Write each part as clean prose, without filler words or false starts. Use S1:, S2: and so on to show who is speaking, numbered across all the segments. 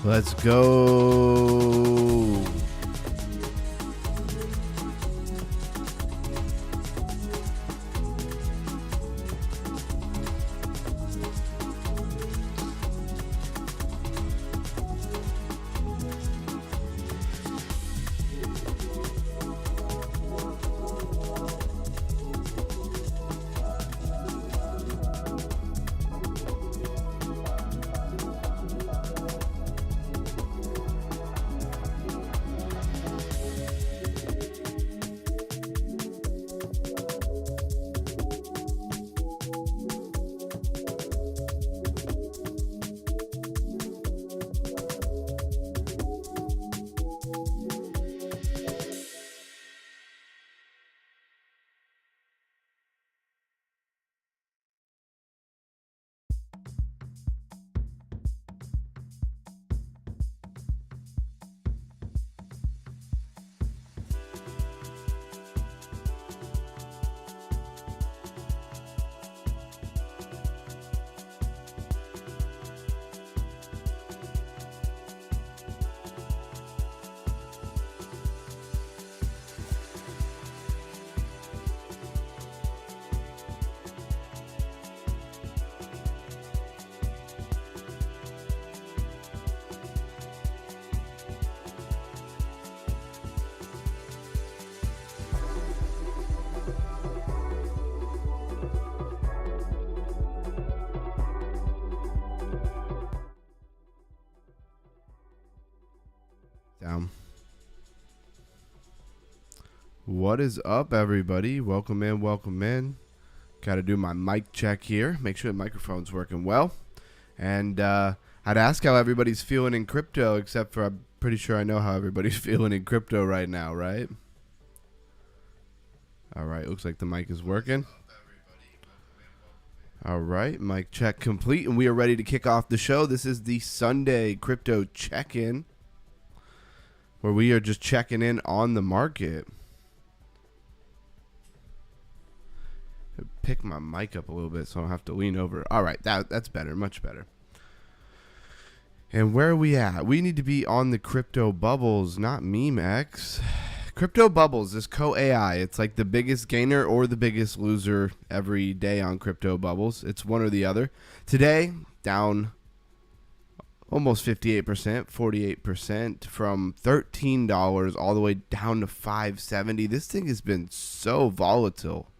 S1: Let's go. Down. What is up, everybody? Welcome in, welcome in. Got to do my mic check here. Make sure the microphone's working well. And I'd ask how everybody's feeling in crypto, except for I'm pretty sure I know how everybody's feeling in crypto right now, right? All right, looks like the mic is working. All right, mic check complete, and we are ready to kick off the show. This is the Sunday Crypto Check-In, where we are just checking in on the market. Pick my mic up a little bit so I don't have to lean over. All right, that's better, much better. And where are we at? We need to be on the crypto bubbles, not MemeX. Crypto bubbles, this co-AI. It's like the biggest gainer or the biggest loser every day on crypto bubbles. It's one or the other. Today, down almost 58%, 48% from $13 all the way down to $5.70. This thing has been so volatile.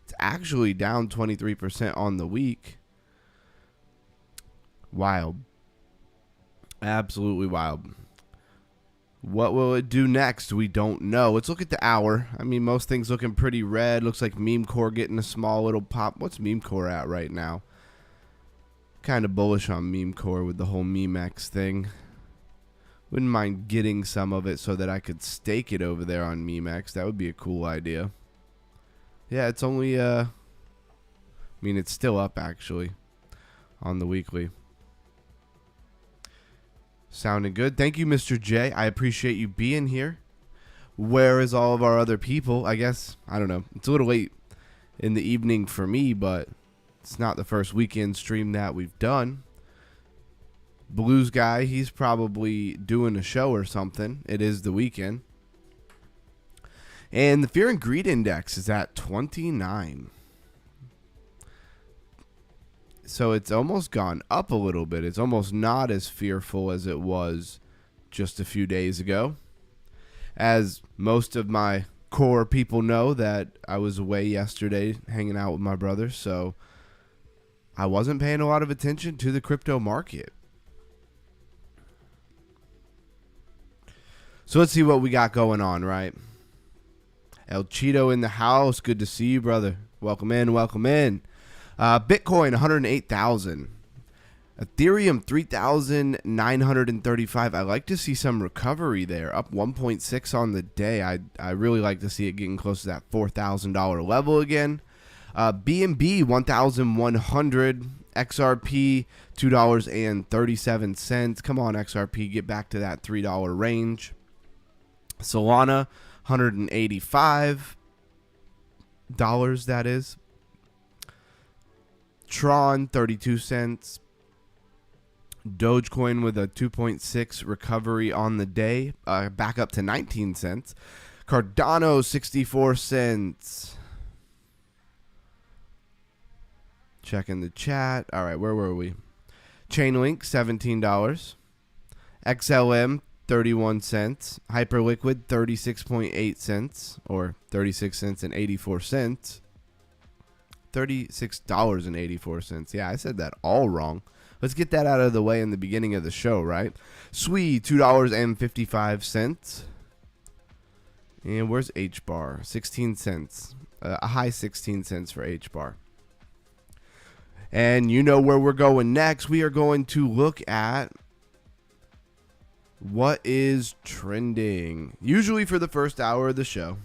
S1: It's actually down 23% on the week. Wild. Absolutely wild. What will it do next? We don't know. Let's look at the hour. I mean, most things looking pretty red. Looks like meme core getting a small little pop. What's meme core at right now? Kind of bullish on meme core with the whole MemeX thing. Wouldn't mind getting some of it so that I could stake it over there on MemeX. That would be a cool idea. Yeah, it's only I mean, it's still up actually on the weekly. Sounding good. Thank you, Mr. J. I appreciate you being here. Where is all of our other people? I guess, I don't know. It's a little late in the evening for me, but it's not the first weekend stream that we've done. Blues guy, he's probably doing a show or something. It is the weekend. And the Fear and Greed Index is at 29. So it's almost gone up a little bit. It's almost not as fearful as it was just a few days ago. As most of my core people know that I was away yesterday hanging out with my brother, so I wasn't paying a lot of attention to the crypto market. So let's see what we got going on, right? El Cheeto in the house. Good to see you, brother. Welcome in, welcome in. Bitcoin, 108,000. Ethereum, 3,935. I like to see some recovery there. Up 1.6 on the day. I really like to see it getting close to that $4,000 level again. BNB, 1,100. XRP, $2.37. Come on, XRP, get back to that $3 range. Solana, $185. That is. Tron, 32 cents. Dogecoin with a 2.6 recovery on the day, back up to 19 cents. Cardano 64 cents. Checking the chat. All right, where were we? Chainlink $17. XLM 31 cents. Hyperliquid 36.8 cents, or 36 cents and 84 cents. $36.84. Yeah, I said that all wrong. Let's get that out of the way in the beginning of the show, right? SWE $2.55. And where's H bar? 16 cents. A high 16 cents for H bar. And you know where we're going next. We are going to look at what is trending. Usually for the first hour of the show.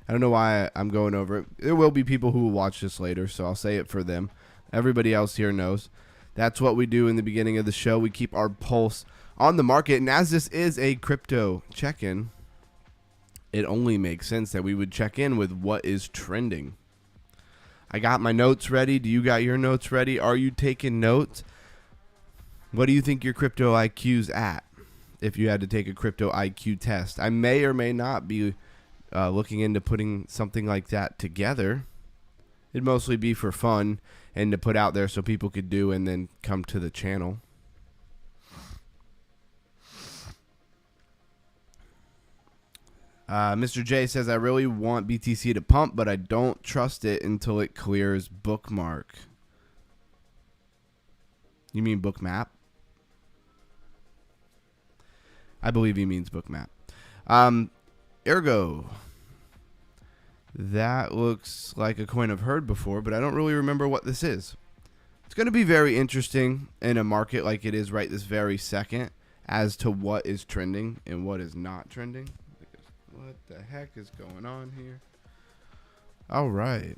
S1: I don't know why I'm going over it. There will be people who will watch this later, so I'll say it for them. Everybody else here knows. That's what we do in the beginning of the show. We keep our pulse on the market. And as this is a crypto check-in, it only makes sense that we would check in with what is trending. I got my notes ready. Do you got your notes ready? Are you taking notes? What do you think your crypto IQ's at if you had to take a crypto IQ test? I may or may not be looking into putting something like that together. It'd mostly be for fun and to put out there so people could do and then come to the channel. Mr. J says, I really want BTC to pump, but I don't trust it until it clears bookmark. You mean bookmap? I believe he means bookmap. Ergo. That looks like a coin I've heard before, but I don't really remember what this is. It's going to be very interesting in a market like it is right this very second as to what is trending and what is not trending. What the heck is going on here? All right.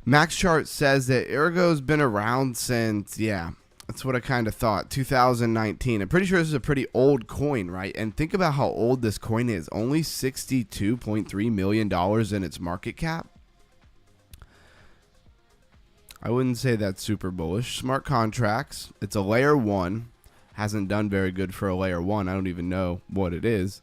S1: Max Chart says that Ergo's been around since, yeah, that's what I kind of thought, 2019. I'm pretty sure this is a pretty old coin, right? And think about how old this coin is. Only $62.3 million in its market cap. I wouldn't say that's super bullish. Smart contracts. It's a layer 1. Hasn't done very good for a layer 1. I don't even know what it is.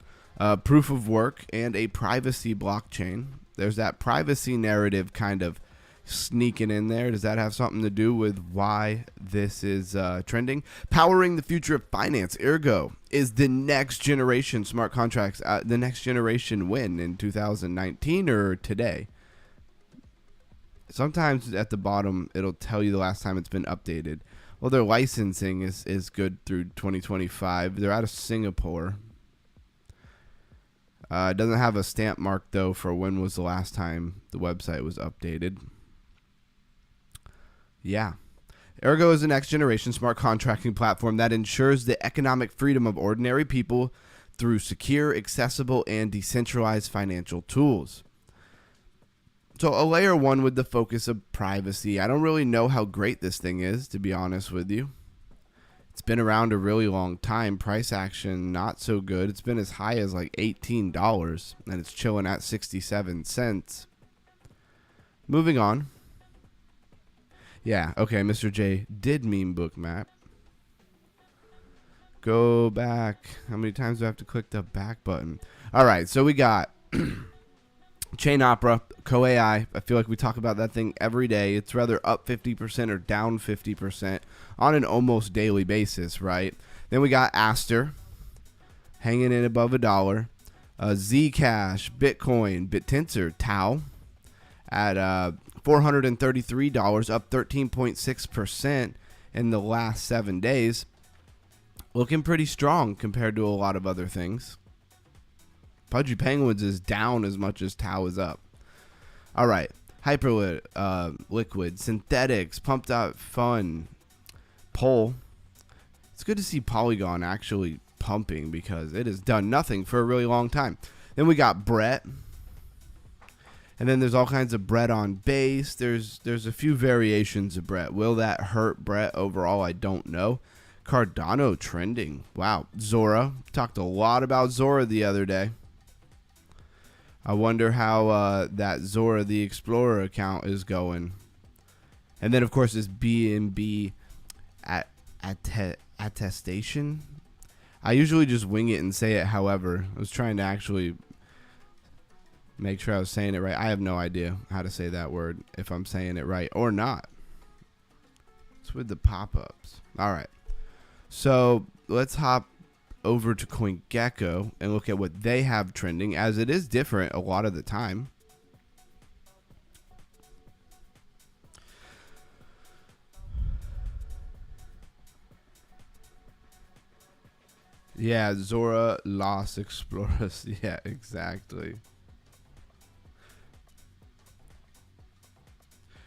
S1: Proof of work and a privacy blockchain. There's that privacy narrative kind of sneaking in there. Does that have something to do with why this is trending? Powering the future of finance. Ergo is the next generation smart contracts. The next generation when? In 2019 or today? Sometimes at the bottom it'll tell you the last time it's been updated. Well, their licensing is good through 2025. They're out of Singapore. It doesn't have a stamp mark, though, for when was the last time the website was updated. Yeah. Ergo is the next generation smart contracting platform that ensures the economic freedom of ordinary people through secure, accessible, and decentralized financial tools. So a layer 1 with the focus of privacy. I don't really know how great this thing is, to be honest with you. It's been around a really long time. Price action, not so good. It's been as high as like $18, and it's chilling at 67 cents. Moving on. Yeah, okay, Mr. J did mean bookmap. Go back. How many times do I have to click the back button? All right, so we got Chain Opera, CoAI. I feel like we talk about that thing every day. It's rather up 50% or down 50% on an almost daily basis, right? Then we got Aster hanging in above $1. Zcash, Bitcoin, BitTensor, Tau at $433, up 13.6% in the last 7 days. Looking pretty strong compared to a lot of other things. Pudgy Penguins is down as much as Tau is up. All right. Hyperliquid, Synthetics, Pumped Up Fun, Pole. It's good to see Polygon actually pumping because it has done nothing for a really long time. Then we got Brett. And then there's all kinds of Brett on base. There's a few variations of Brett. Will that hurt Brett overall? I don't know. Cardano trending. Wow. Zora. Talked a lot about Zora the other day. I wonder how that Zora the Explorer account is going. And then, of course, this BNB attestation. I usually just wing it and say it however. I was trying to actually make sure I was saying it right. I have no idea how to say that word, if I'm saying it right or not. It's with the pop-ups. All right. So let's hop over to CoinGecko and look at what they have trending, as it is different a lot of the time. Yeah, Zora Los Explorers. Yeah, exactly.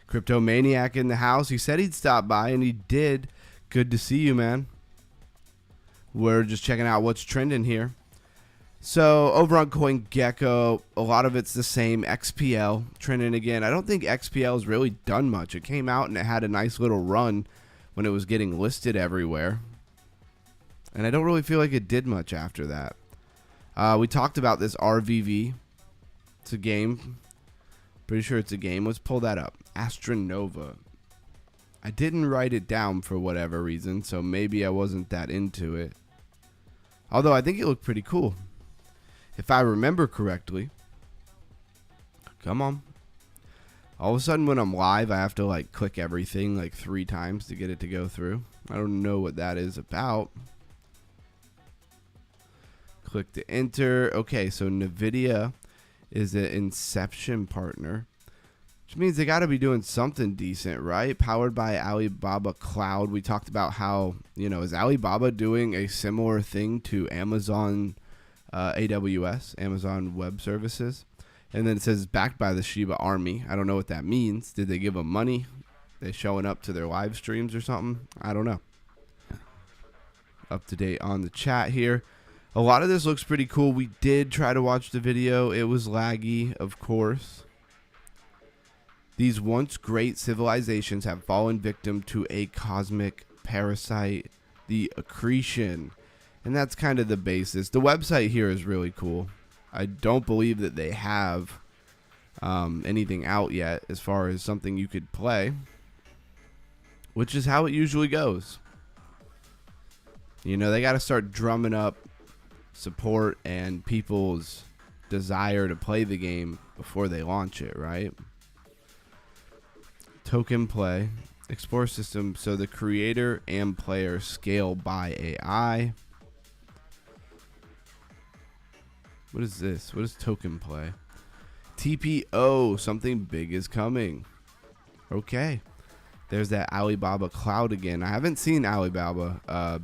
S1: Crypto Maniac in the house. He said he'd stop by, and he did. Good to see you, man. We're just checking out what's trending here. So over on CoinGecko, a lot of it's the same. XPL trending again. I don't think XPL has really done much. It came out and it had a nice little run when it was getting listed everywhere. And I don't really feel like it did much after that. We talked about this RVV. It's a game. Pretty sure it's a game. Let's pull that up. Astronova. I didn't write it down for whatever reason, so maybe I wasn't that into it. Although I think it looked pretty cool. If I remember correctly. Come on. All of a sudden when I'm live, I have to like click everything like 3 times to get it to go through. I don't know what that is about. Click to enter. Okay, so NVIDIA is an Inception partner, which means they got to be doing something decent, right? Powered by Alibaba Cloud. We talked about how, is Alibaba doing a similar thing to Amazon AWS, Amazon Web Services? And then it says backed by the Shiba Army. I don't know what that means. Did they give them money? They showing up to their live streams or something? I don't know. Up to date on the chat here. A lot of this looks pretty cool. We did try to watch the video. It was laggy, of course. These once great civilizations have fallen victim to a cosmic parasite, the accretion. And that's kind of the basis. The website here is really cool. I don't believe that they have anything out yet as far as something you could play, which is how it usually goes. They got to start drumming up support and people's desire to play the game before they launch it, right? Token play, explore system. So the creator and player scale by AI. What is this? What is token play? TPO, something big is coming. Okay. There's that Alibaba Cloud again. I haven't seen Alibaba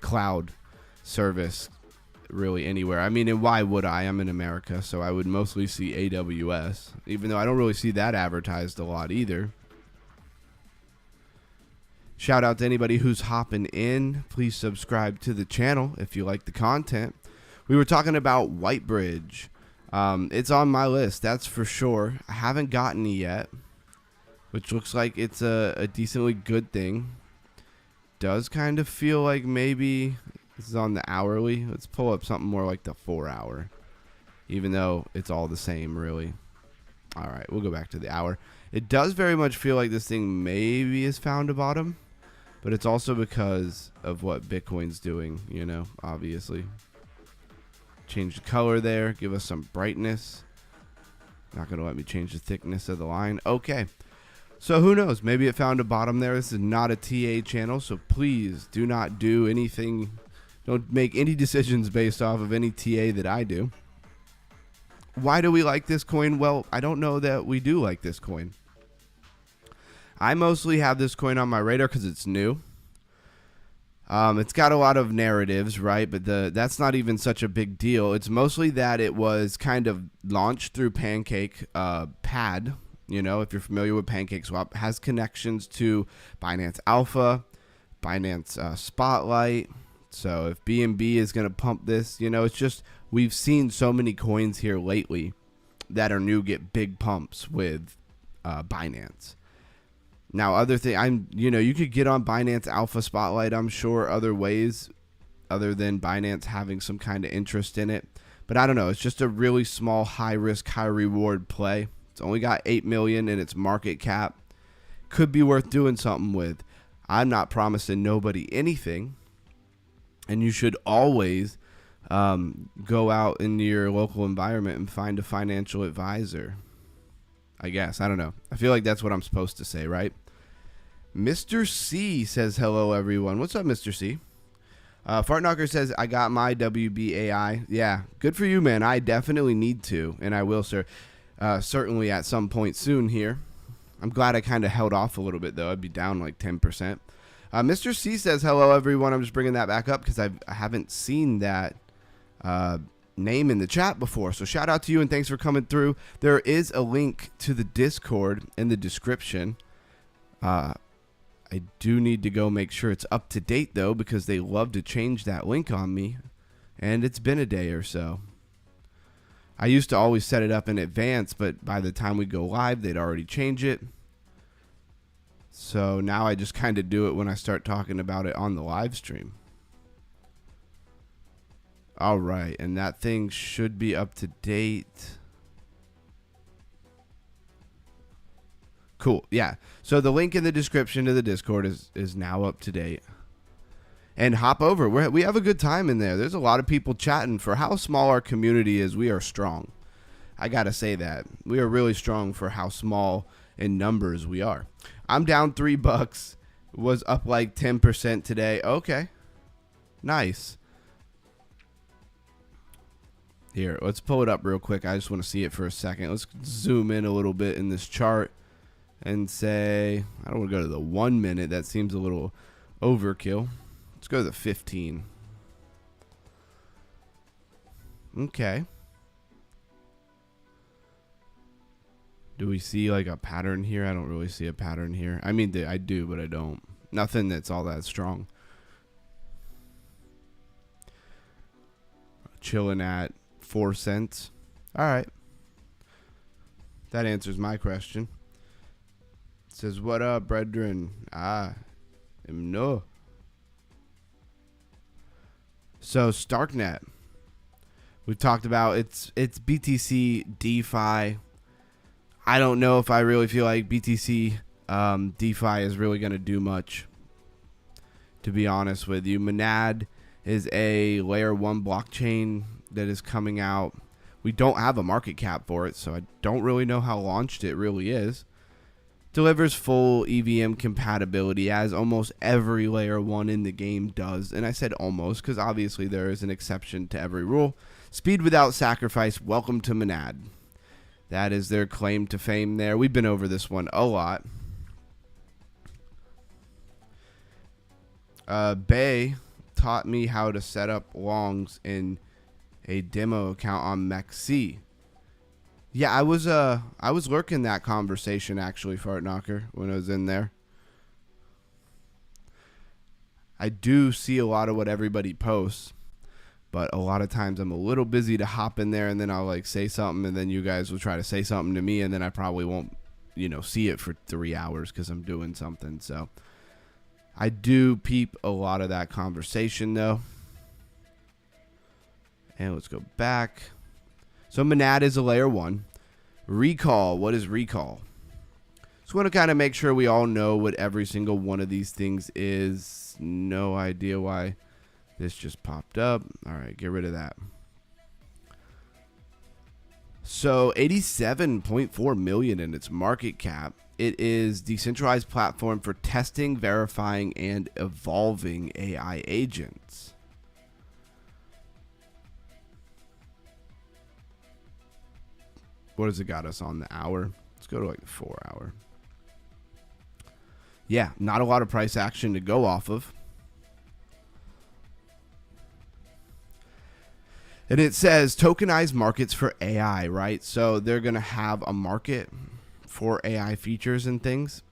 S1: Cloud service really anywhere. I mean, and why would I? I'm in America, so I would mostly see AWS, even though I don't really see that advertised a lot either. Shout out to anybody who's hopping in. Please subscribe to the channel if you like the content. We were talking about Whitebridge. It's on my list, that's for sure. I haven't gotten it yet, which looks like it's a decently good thing. Does kind of feel like maybe this is on the hourly. Let's pull up something more like the 4-hour, even though it's all the same, really. All right, we'll go back to the hour. It does very much feel like this thing maybe has found a bottom, but it's also because of what Bitcoin's doing, obviously. Change the color there, give us some brightness. Not going to let me change the thickness of the line. Okay. So who knows? Maybe it found a bottom there. This is not a TA channel, so please do not do anything. Don't make any decisions based off of any TA that I do. Why do we like this coin? Well, I don't know that we do like this coin. I mostly have this coin on my radar because it's new. It's got a lot of narratives, right? But that's not even such a big deal. It's mostly that it was kind of launched through Pancake Pad. If you're familiar with PancakeSwap, has connections to Binance Alpha, Binance Spotlight. So if BNB is going to pump this, it's just we've seen so many coins here lately that are new get big pumps with Binance. Now, other thing, you could get on Binance Alpha Spotlight, I'm sure, other ways other than Binance having some kind of interest in it. But I don't know. It's just a really small, high risk, high reward play. It's only got 8 million in its market cap. Could be worth doing something with. I'm not promising nobody anything. And you should always go out into your local environment and find a financial advisor. I guess. I don't know. I feel like that's what I'm supposed to say, right? Mr. C says, hello, everyone. What's up, Mr. C? Fartknocker says, I got my WBAI. Yeah, good for you, man. I definitely need to, and I will, sir. Certainly at some point soon here. I'm glad I kind of held off a little bit, though. I'd be down like 10%. Mr. C says, hello, everyone. I'm just bringing that back up because I haven't seen that name in the chat before. So shout out to you and thanks for coming through. There is a link to the Discord in the description. I do need to go make sure it's up to date, though, because they love to change that link on me. And it's been a day or so. I used to always set it up in advance, but by the time we go live, they'd already change it. So now I just kind of do it when I start talking about it on the live stream. All right, and that thing should be up to date. Cool, yeah. So the link in the description to the Discord is now up to date. And hop over. We have a good time in there. There's a lot of people chatting. For how small our community is, we are strong. I got to say that. We are really strong for how small in numbers we are. I'm down $3. Was up like 10% today. Okay. Nice. Here, let's pull it up real quick. I just want to see it for a second. Let's zoom in a little bit in this chart and say, I don't want to go to the 1 minute. That seems a little overkill. Let's go to the 15. Okay. Do we see like a pattern here? I don't really see a pattern here. I mean, I do, but I don't. Nothing that's all that strong. Chilling at 4 cents. All right. That answers my question. It says, what up, brethren? No. So Starknet, we've talked about it's BTC DeFi. I don't know if I really feel like BTC DeFi is really going to do much, to be honest with you. Monad is a layer 1 blockchain that is coming out. We don't have a market cap for it, so I don't really know how launched it really is. Delivers full EVM compatibility, as almost every layer 1 in the game does. And I said almost because obviously there is an exception to every rule. Speed without sacrifice. Welcome to Monad. That is their claim to fame there. We've been over this one a lot. Bay taught me how to set up longs in a demo account on MEXC. Yeah, I was lurking that conversation actually, Fartknocker, when I was in there. I do see a lot of what everybody posts, but a lot of times I'm a little busy to hop in there and then I'll like say something and then you guys will try to say something to me and then I probably won't, see it for 3 hours because I'm doing something. So I do peep a lot of that conversation though. And let's go back. So Monad is a layer 1. Recall. What is recall? Just want to kind of make sure we all know what every single one of these things is. No idea why this just popped up. All right, get rid of that. So 87.4 million in its market cap. It is decentralized platform for testing, verifying, and evolving AI agents. What has it got us on the hour? Let's go to like the 4 hour. Yeah, not a lot of price action to go off of. And it says tokenized markets for AI, right? So they're going to have a market for AI features and things.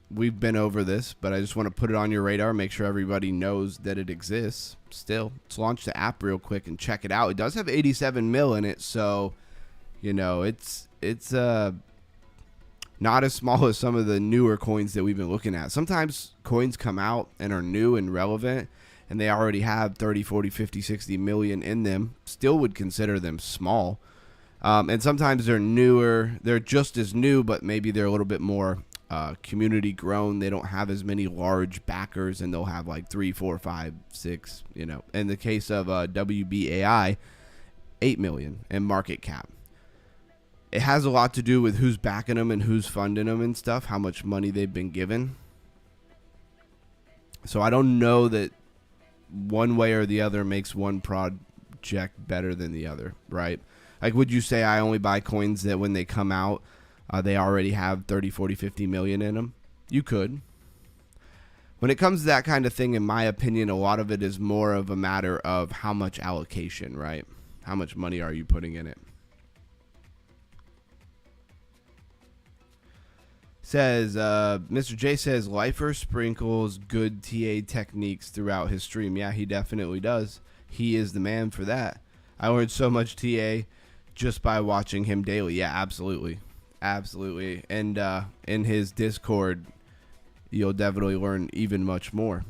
S1: We've been over this, but I just want to put it on your radar, make sure everybody knows that it exists still. Let's launch the app real quick and check it out. It does have 87 mil in it, so it's not as small as some of the newer coins that we've been looking at. Sometimes coins come out and are new and relevant and they already have 30, 40, 50, 60 million in them. Still would consider them small. And sometimes they're newer. They're just as new, but maybe they're a little bit more community grown. They don't have as many large backers, and they'll have like 3, 4, 5, 6. In the case of WBAI, 8 million in market cap. It has a lot to do with who's backing them and who's funding them and stuff, how much money they've been given. So I don't know that one way or the other makes one project better than the other, right? Like, would you say I only buy coins that when they come out, they already have 30, 40, 50 million in them? You could. When it comes to that kind of thing, in my opinion, a lot of it is more of a matter of how much allocation, right? How much money are you putting in it? Says, Mr. J says, Lifer sprinkles good TA techniques throughout his stream. Yeah, he definitely does. He is the man for that. I learned so much TA just by watching him daily. Yeah, absolutely. Absolutely. And in his Discord, you'll definitely learn even much more.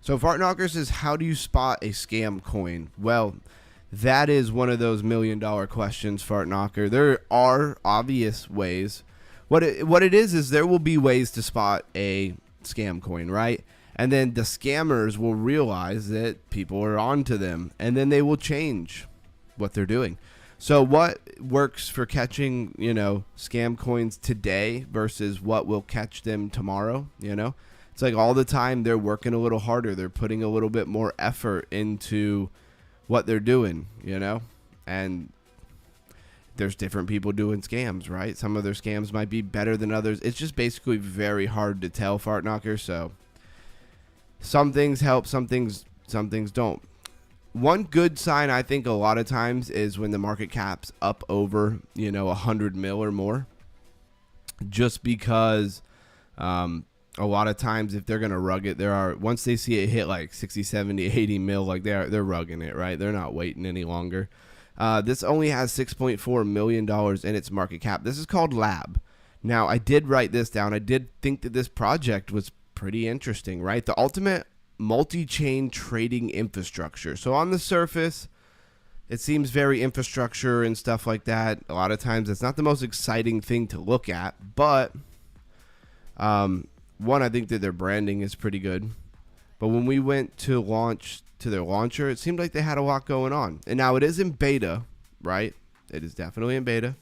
S1: So Fartknocker says, how do you spot a scam coin? Well, that is one of those $1 million questions, Fartknocker. There are obvious ways. What it is there will be ways to spot a scam coin, right? And then the scammers will realize that people are onto them, and then they will change what they're doing. So what works for catching, scam coins today versus what will catch them tomorrow, It's like all the time they're working a little harder. They're putting a little bit more effort into what they're doing, and there's different people doing scams, right? Some of their scams might be better than others. It's just basically very hard to tell, Fartknocker. So some things help, some things don't. One good sign, I think, a lot of times is when the market cap's up over, 100 mil or more, just because a lot of times if they're going to rug it, once they see it hit like 60, 70, 80 mil, like they're rugging it, right? They're not waiting any longer. This only has $6.4 million in its market cap. This is called Lab. Now, I did write this down. I did think that this project was pretty interesting, right? The ultimate multi-chain trading infrastructure. So on the surface, it seems very infrastructure and stuff like that. A lot of times it's not the most exciting thing to look at, but one, I think that their branding is pretty good. But when we went to launch to their launcher, it seemed like they had a lot going on. And now it is in beta, right? It is definitely in beta.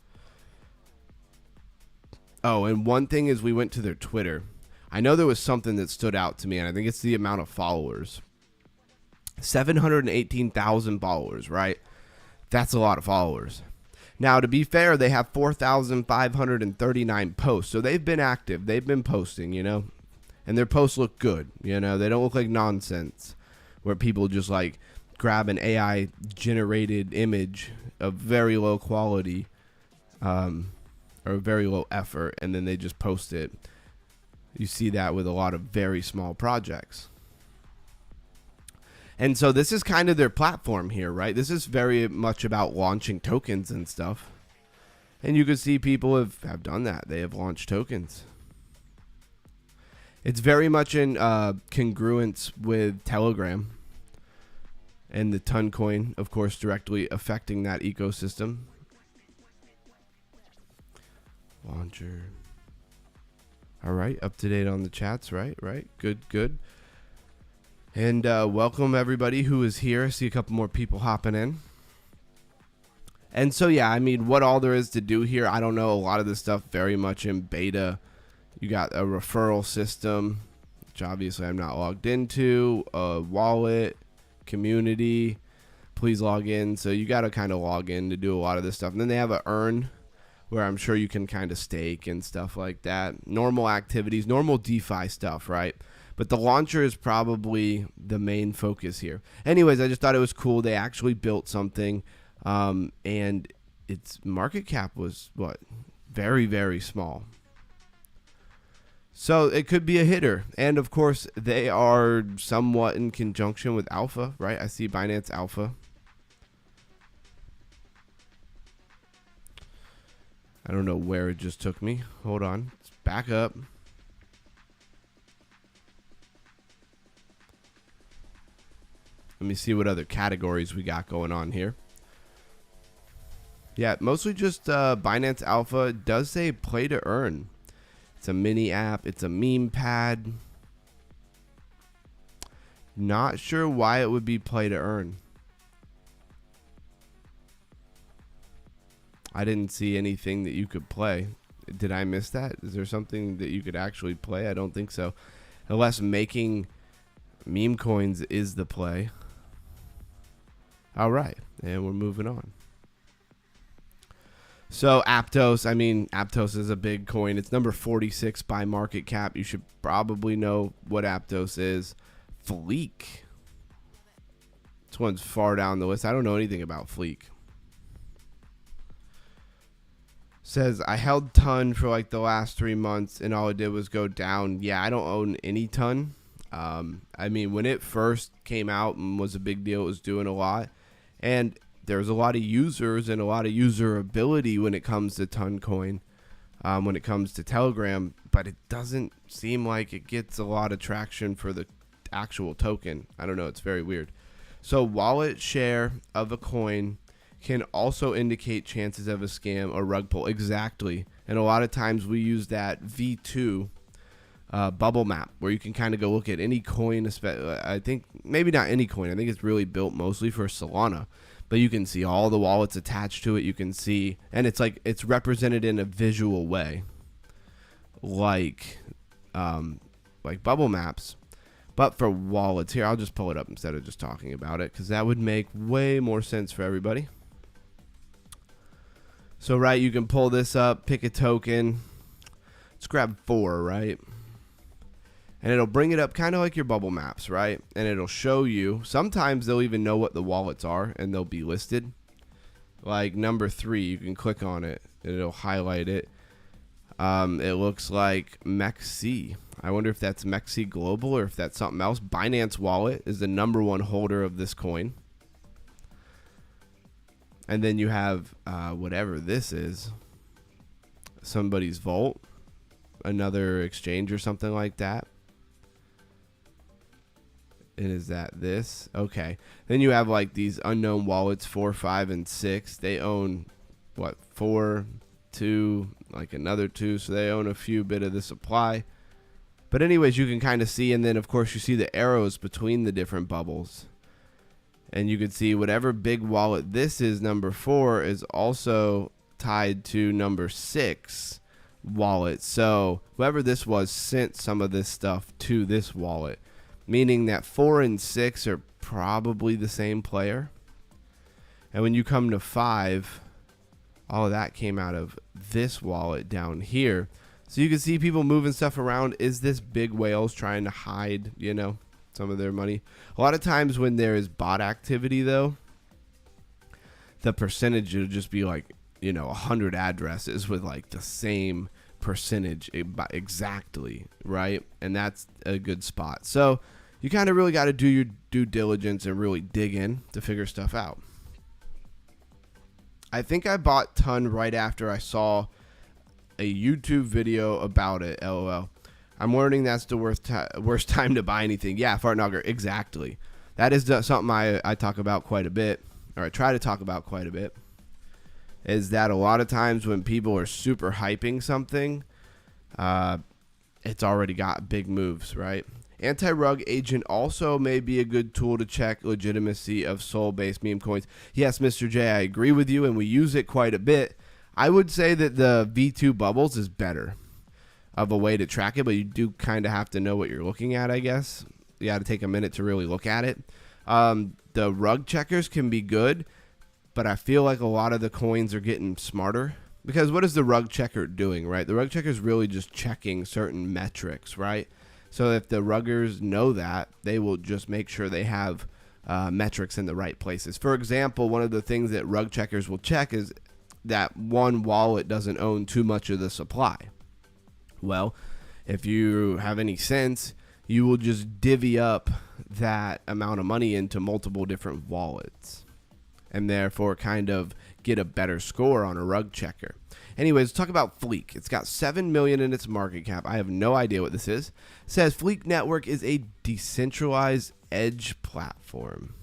S1: Oh, and one thing is we went to their Twitter. I know there was something that stood out to me, and I think it's the amount of followers. 718,000 followers, right? That's a lot of followers. Now, to be fair, they have 4,539 posts. So they've been active. They've been posting, and their posts look good. They don't look like nonsense where people just like grab an AI generated image of very low quality or very low effort, and then they just post it. You see that with a lot of very small projects. And so this is kind of their platform here, right? This is very much about launching tokens and stuff. And you can see people have done that. They have launched tokens. It's very much in congruence with Telegram and the Toncoin, of course, directly affecting that ecosystem. Launcher. All right, up to date on the chats, right? Good. And welcome everybody who is here. I see a couple more people hopping in. And so, yeah, I mean, what all there is to do here, I don't know. A lot of this stuff very much in beta. You got a referral system, which obviously I'm not logged into, a wallet, community, please log in. So you got to kind of log in to do a lot of this stuff. And then they have a earn, where I'm sure you can kind of stake and stuff like that. Normal activities, normal DeFi stuff, right? But the launcher is probably the main focus here. Anyways, I just thought it was cool. They actually built something, and its market cap was, very, very small. So it could be a hitter. And, of course, they are somewhat in conjunction with Alpha, right? I see Binance Alpha. I don't know where it just took me. Hold on. Let's back up. Let me see what other categories we got going on here. Yeah, mostly just Binance Alpha. It does say play to earn. It's a mini app. It's a meme pad. Not sure why it would be play to earn. I didn't see anything that you could play. Did I miss that? Is there something that you could actually play? I don't think so. Unless making meme coins is the play. All right, and we're moving on. So Aptos, I mean, Aptos is a big coin. It's number 46 by market cap. You should probably know what Aptos is. Fleek. This one's far down the list. I don't know anything about Fleek. Says, I held ton for like the last 3 months and all it did was go down. Yeah, I don't own any ton. I mean, when it first came out and was a big deal, it was doing a lot. And there's a lot of users and a lot of usability when it comes to ton coin, when it comes to Telegram. But it doesn't seem like it gets a lot of traction for the actual token. I don't know. It's very weird. So wallet share of a coin can also indicate chances of a scam or rug pull. Exactly. And a lot of times we use that V2 bubble map where you can kind of go look at any coin. I think maybe not any coin. I think it's really built mostly for Solana. But you can see all the wallets attached to it. You can see, and it's like it's represented in a visual way, like bubble maps. But for wallets, here I'll just pull it up instead of just talking about it because that would make way more sense for everybody. So right, you can pull this up, pick a token. Let's grab 4, right? And it'll bring it up kind of like your bubble maps, right? And it'll show you. Sometimes they'll even know what the wallets are and they'll be listed. Like number 3, you can click on it and it'll highlight it. It looks like MEXC. I wonder if that's MEXC Global or if that's something else. Binance Wallet is the number 1 holder of this coin. And then you have whatever this is. Somebody's vault. Another exchange or something like that. And is that this? Okay. Then you have like these unknown wallets, 4, 5, and 6. They own what? 4, 2, like another 2. So they own a few bit of the supply. But anyways, you can kind of see, and then of course you see the arrows between the different bubbles. And you can see whatever big wallet this is, number 4, is also tied to number 6 wallet. So whoever this was sent some of this stuff to this wallet, meaning that 4 and 6 are probably the same player. And when you come to 5, all of that came out of this wallet down here. So you can see people moving stuff around. Is this big whales trying to hide, you know, some of their money? A lot of times when there is bot activity, though, the percentage will just be like, you know, 100 addresses with like the same percentage exactly, right? And that's a good spot. So you kind of really got to do your due diligence and really dig in to figure stuff out. I think I bought ton right after I saw a YouTube video about it. LOL. I'm learning that's the worst time to buy anything. Yeah, Fartnogger, exactly. That is something I talk about quite a bit, or I try to talk about quite a bit, is that a lot of times when people are super hyping something, it's already got big moves, right? Anti-rug agent also may be a good tool to check legitimacy of soul-based meme coins. Yes, Mr. J, I agree with you, and we use it quite a bit. I would say that the V2 bubbles is better of a way to track it, but you do kind of have to know what you're looking at, I guess. You got to take a minute to really look at it. The rug checkers can be good, but I feel like a lot of the coins are getting smarter. Because what is the rug checker doing, right? The rug checker is really just checking certain metrics, right? So if the ruggers know that, they will just make sure they have metrics in the right places. For example, one of the things that rug checkers will check is that one wallet doesn't own too much of the supply. Well, if you have any sense, you will just divvy up that amount of money into multiple different wallets and therefore kind of get a better score on a rug checker. Anyways, let's talk about Fleek. It's got 7 million in its market cap. I have no idea what this is. It says Fleek Network is a decentralized edge platform.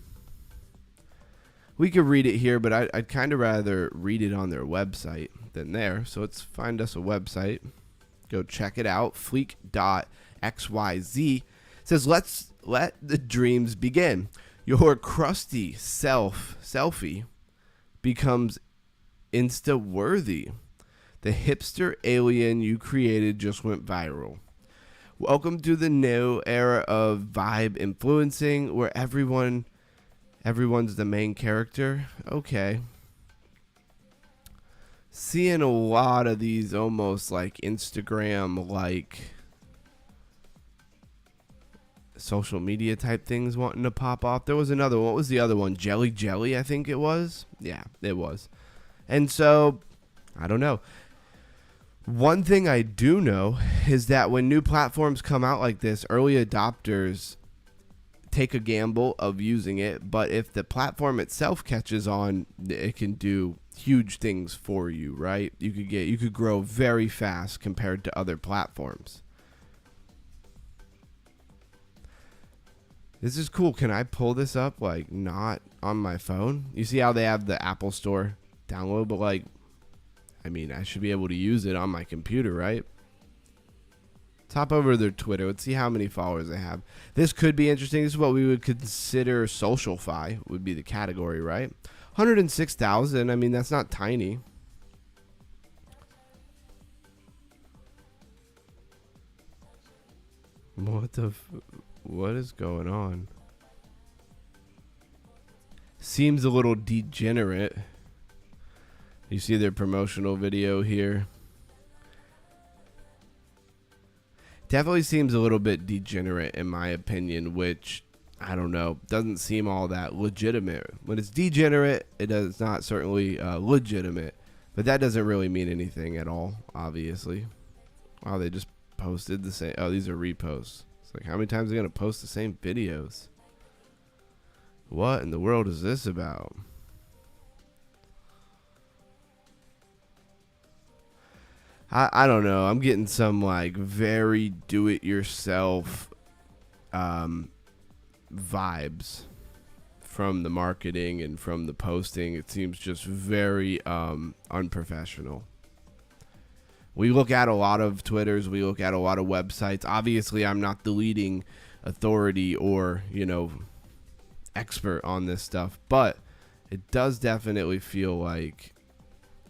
S1: We could read it here, but I'd kind of rather read it on their website than there. So let's find us a website. Go check it out. Fleek.xyz. It says, let's let the dreams begin. Your crusty selfie becomes Insta-worthy. The hipster alien you created just went viral. Welcome to the new era of vibe influencing where everyone's the main character. Okay. Seeing a lot of these almost like Instagram like social media type things wanting to pop off. There was another one. What was the other one? Jelly, I think it was. Yeah, it was. And so, I don't know. One thing I do know is that when new platforms come out like this, early adopters take a gamble of using it, but if the platform itself catches on, it can do huge things for you, right? You could grow very fast compared to other platforms. This is cool. Can I pull this up like not on my phone? You see how they have the Apple Store download, but like, I mean, I should be able to use it on my computer, right? Top over their Twitter. Let's see how many followers they have. This could be interesting. This is what we would consider social-fi would be the category, right? 106,000. I mean, that's not tiny. What is going on? Seems a little degenerate. You see their promotional video here. Definitely seems a little bit degenerate in my opinion, which I don't know, doesn't seem all that legitimate. When it's degenerate, it's not certainly legitimate, but that doesn't really mean anything at all, obviously. Wow, they just posted the same. Oh, these are reposts. It's like, how many times are they going to post the same videos? What in the world is this about? I don't know. I'm getting some like very do-it-yourself vibes from the marketing and from the posting. It seems just very unprofessional. We look at a lot of Twitters. We look at a lot of websites. Obviously, I'm not the leading authority or, expert on this stuff, but it does definitely feel like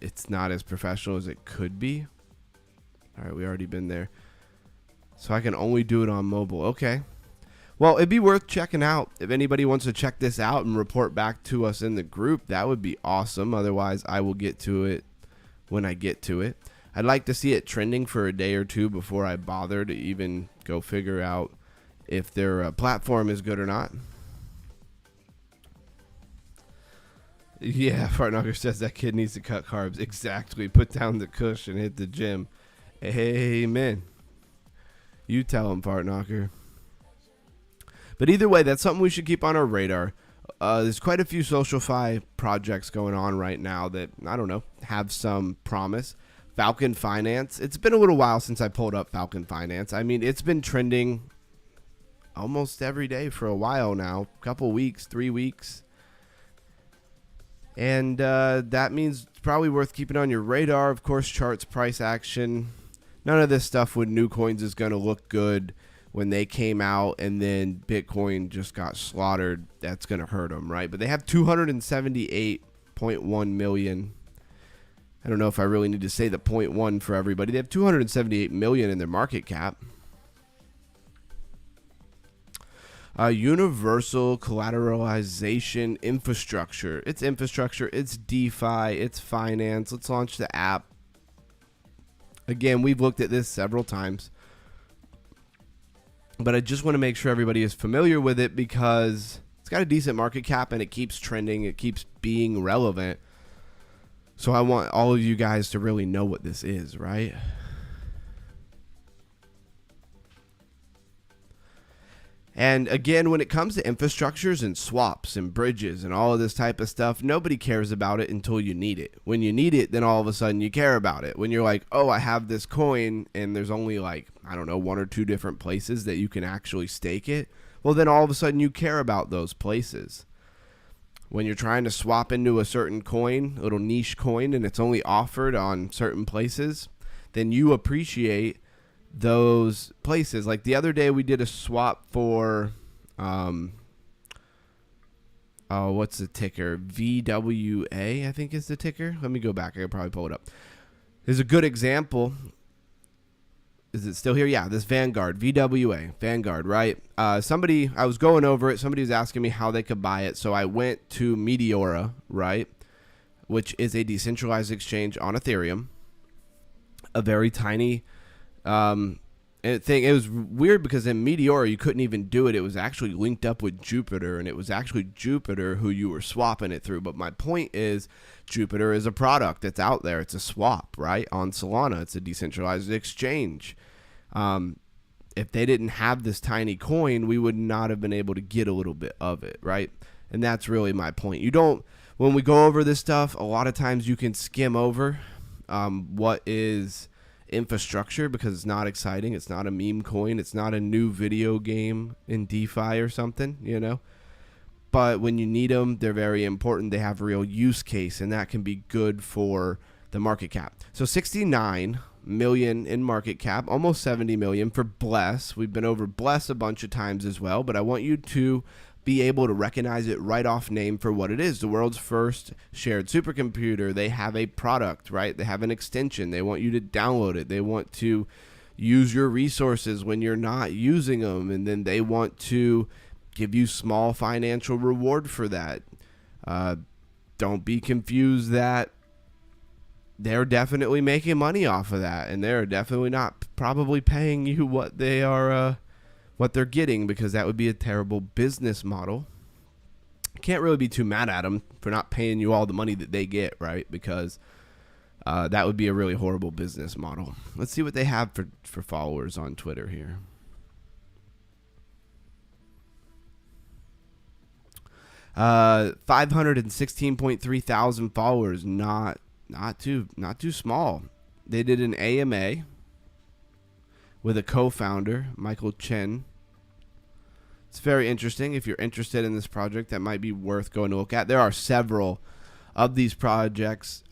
S1: it's not as professional as it could be. All right, we already been there. So I can only do it on mobile. Okay. Well, it'd be worth checking out. If anybody wants to check this out and report back to us in the group, that would be awesome. Otherwise, I will get to it when I get to it. I'd like to see it trending for a day or two before I bother to even go figure out if their platform is good or not. Yeah, Fartnocker says that kid needs to cut carbs. Exactly. Put down the kush and hit the gym. Amen. You tell him, Fartnocker. But either way, that's something we should keep on our radar. There's quite a few social-fi projects going on right now that, I don't know, have some promise. Falcon Finance. It's been a little while since I pulled up Falcon Finance. I mean, it's been trending almost every day for a while now. Couple weeks, 3 weeks. And that means it's probably worth keeping on your radar. Of course, charts, price action. None of this stuff with new coins is going to look good when they came out and then Bitcoin just got slaughtered. That's going to hurt them, right? But they have 278.1 million. I don't know if I really need to say the 0.1 for everybody. They have 278 million in their market cap. Universal collateralization infrastructure. It's infrastructure. It's DeFi. It's finance. Let's launch the app. Again, we've looked at this several times, but I just want to make sure everybody is familiar with it because it's got a decent market cap and it keeps trending. It keeps being relevant. So I want all of you guys to really know what this is, right? And again, when it comes to infrastructures and swaps and bridges and all of this type of stuff, nobody cares about it until you need it. When you need it, then all of a sudden you care about it. When you're like, oh, I have this coin and there's only like, I don't know, 1 or 2 different places that you can actually stake it. Well, then all of a sudden you care about those places. When you're trying to swap into a certain coin, a little niche coin, and it's only offered on certain places, then you appreciate those places. Like the other day we did a swap for what's the ticker? VWA, I think is the ticker. Let me go back. I could probably pull it up. There's a good example. Is it still here? Yeah, this Vanguard, VWA, Vanguard, right? Somebody, I was going over it. Somebody was asking me how they could buy it. So I went to Meteora, right? Which is a decentralized exchange on Ethereum. A very tiny thing. It was weird because in Meteora, you couldn't even do it. It was actually linked up with Jupiter, and it was actually Jupiter who you were swapping it through. But my point is, Jupiter is a product that's out there. It's a swap, right? On Solana, it's a decentralized exchange. If they didn't have this tiny coin, we would not have been able to get a little bit of it, right? And that's really my point. You don't, when we go over this stuff, a lot of times you can skim over what is infrastructure because it's not exciting. It's not a meme coin. It's not a new video game in DeFi or something, you know. But when you need them, they're very important. They have real use case, and that can be good for the market cap. So 69 million in market cap, almost 70 million for Bless. We've been over Bless a bunch of times as well, but I want you to be able to recognize it right off name for what it is. The world's first shared supercomputer. They have a product, right? They have an extension. They want you to download it. They want to use your resources when you're not using them, and then they want to give you small financial reward for that. Don't be confused that they're definitely making money off of that, and they're definitely not probably paying you what they are what they're getting, because that would be a terrible business model. Can't really be too mad at them for not paying you all the money that they get, right? Because that would be a really horrible business model. Let's see what they have for followers on Twitter here. Uh, 516.3 thousand followers. Not too small. They did an AMA with a co-founder, Michael Chen. It's very interesting. If you're interested in this project, that might be worth going to look at. There are several of these projects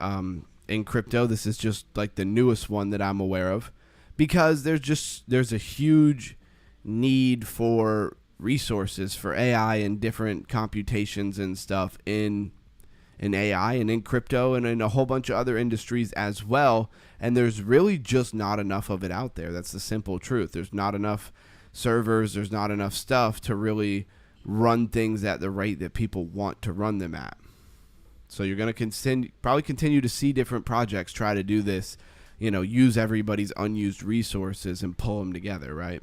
S1: in crypto. This is just like the newest one that I'm aware of, because there's a huge need for resources for AI and different computations and stuff in AI and in crypto and in a whole bunch of other industries as well. And there's really just not enough of it out there. That's the simple truth. There's not enough servers. There's not enough stuff to really run things at the rate that people want to run them at. So you're going to probably continue to see different projects try to do this, you know, use everybody's unused resources and pull them together, right?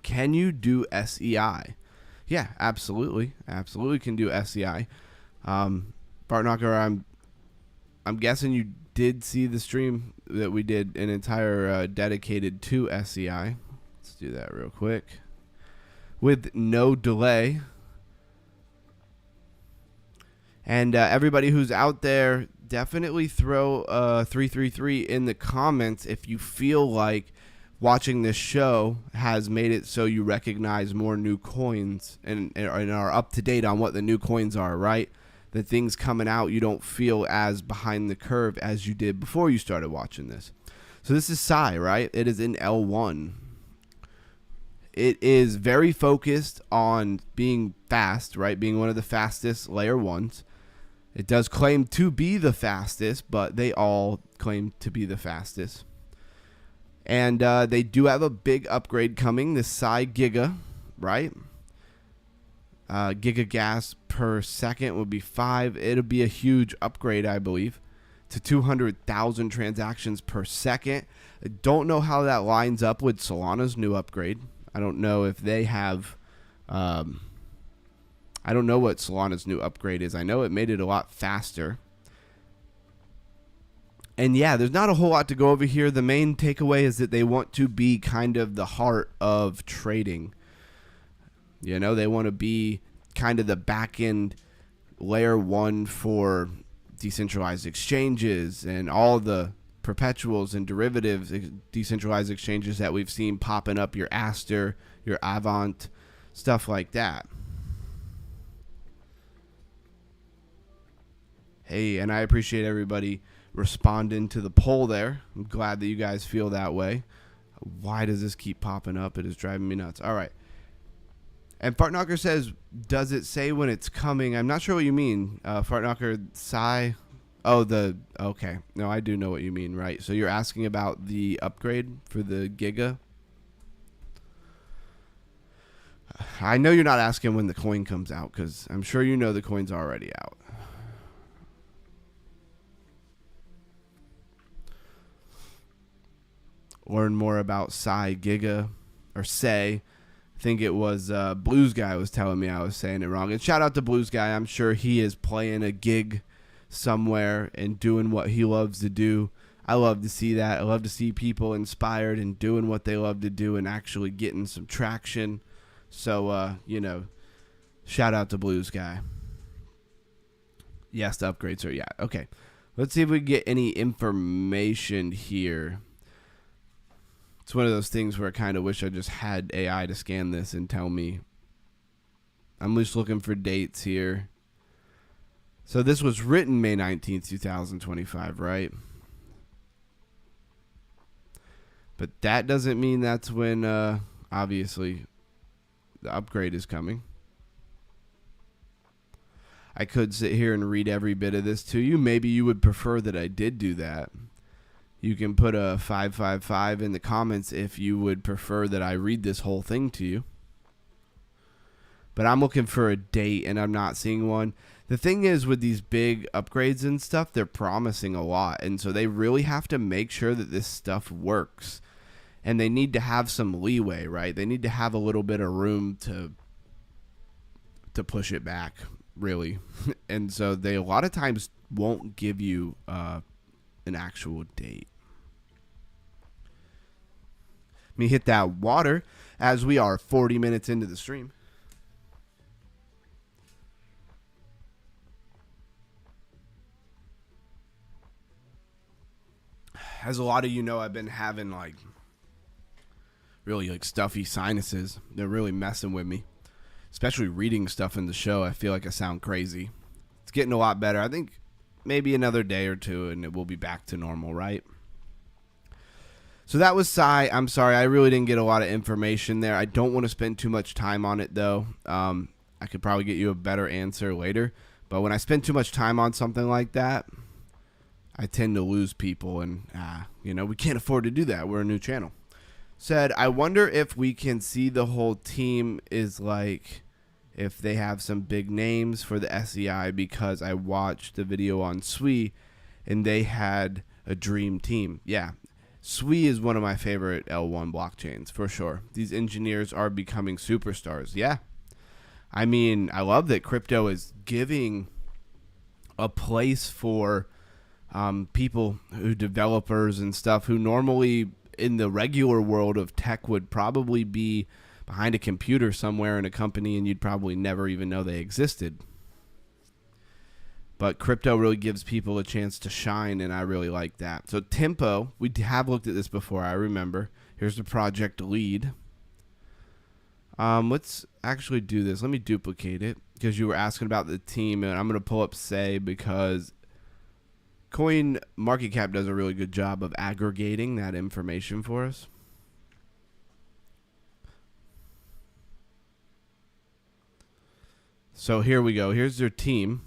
S1: Can you do SEI? Yeah, absolutely. Absolutely can do SEI. Bartknocker, I'm guessing you did see the stream that we did an entire dedicated to SEI. Let's do that real quick with no delay. And everybody who's out there, definitely throw 333 in the comments if you feel like watching this show has made it so you recognize more new coins and are up to date on what the new coins are, right? The things coming out, you don't feel as behind the curve as you did before you started watching this. So this is Psy, right? It is in L1. It is very focused on being fast, right? Being one of the fastest layer ones. It does claim to be the fastest, but they all claim to be the fastest. And they do have a big upgrade coming, the Psy Giga, right? Giga gas per second would be 5. It'll be a huge upgrade, I believe, to 200,000 transactions per second. I don't know how that lines up with Solana's new upgrade. I don't know if they have... I don't know what Solana's new upgrade is. I know it made it a lot faster. And yeah, there's not a whole lot to go over here. The main takeaway is that they want to be kind of the heart of trading. You know, they want to be kind of the back end layer one for decentralized exchanges and all the perpetuals and derivatives, decentralized exchanges that we've seen popping up, your Aster, your Avant, stuff like that. Hey, and I appreciate everybody responding to the poll there. I'm glad that you guys feel that way. Why does this keep popping up? It is driving me nuts. All right. And Fartknocker says, does it say when it's coming? I'm not sure what you mean. Fartknocker, Psy. Oh, okay. No, I do know what you mean, right? So you're asking about the upgrade for the Giga? I know you're not asking when the coin comes out, because I'm sure you know the coin's already out. Learn more about Psy Giga, or Say. I think it was Blues Guy was telling me I was saying it wrong. And shout out to Blues Guy. I'm sure he is playing a gig somewhere and doing what he loves to do. I love to see that. I love to see people inspired and doing what they love to do and actually getting some traction. So, shout out to Blues Guy. Yes, the upgrades are, okay. Let's see if we can get any information here. It's one of those things where I kind of wish I just had AI to scan this and tell me. I'm just looking for dates here. So this was written May 19th, 2025, right? But that doesn't mean that's when, obviously, the upgrade is coming. I could sit here and read every bit of this to you. Maybe you would prefer that I did do that. You can put a 555 in the comments if you would prefer that I read this whole thing to you. But I'm looking for a date and I'm not seeing one. The thing is with these big upgrades and stuff, they're promising a lot. And so they really have to make sure that this stuff works. And they need to have some leeway, right? They need to have a little bit of room to push it back, really. And so they a lot of times won't give you an actual date. Let me hit that water as we are 40 minutes into the stream. As a lot of you know, I've been having really stuffy sinuses. They're really messing with me, especially reading stuff in the show. I feel like I sound crazy. It's getting a lot better. I think maybe another day or two and it will be back to normal, right? So that was Psy. I'm sorry, I really didn't get a lot of information there. I don't want to spend too much time on it, though. I could probably get you a better answer later. But when I spend too much time on something like that, I tend to lose people. And, we can't afford to do that. We're a new channel. Said, I wonder if we can see the whole team is if they have some big names for the SEI, because I watched the video on Sui and they had a dream team. Yeah. Sui is one of my favorite L1 blockchains, for sure. These engineers are becoming superstars. Yeah. I mean, I love that crypto is giving a place for people developers and stuff who normally in the regular world of tech would probably be behind a computer somewhere in a company and you'd probably never even know they existed. But crypto really gives people a chance to shine, and I really like that. So Tempo, we have looked at this before, I remember. Here's the project lead. Let's actually do this. Let me duplicate it, because you were asking about the team, and I'm going to pull up Say, because Coin Market Cap does a really good job of aggregating that information for us. So here we go. Here's their team.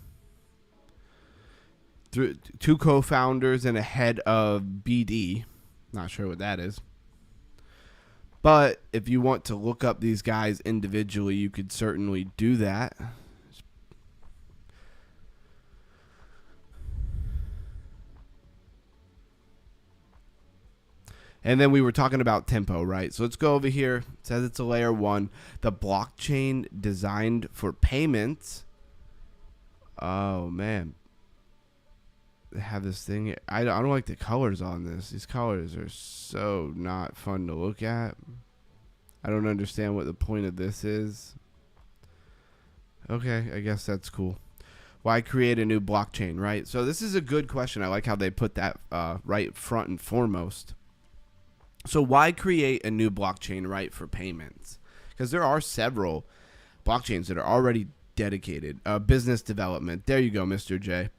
S1: Two co-founders and a head of BD. Not sure what that is. But if you want to look up these guys individually, you could certainly do that. And then we were talking about Tempo, right? So let's go over here. It says it's a layer 1. The blockchain designed for payments. Oh, man. They have this thing. I don't like the colors on this. These colors are so not fun to look at. I don't understand what the point of this is. Okay, I guess that's cool. Why create a new blockchain, right? So this is a good question. I like how they put that right front and foremost. So why create a new blockchain, right, for payments? Because there are several blockchains that are already dedicated. Business development. There you go, Mr. J.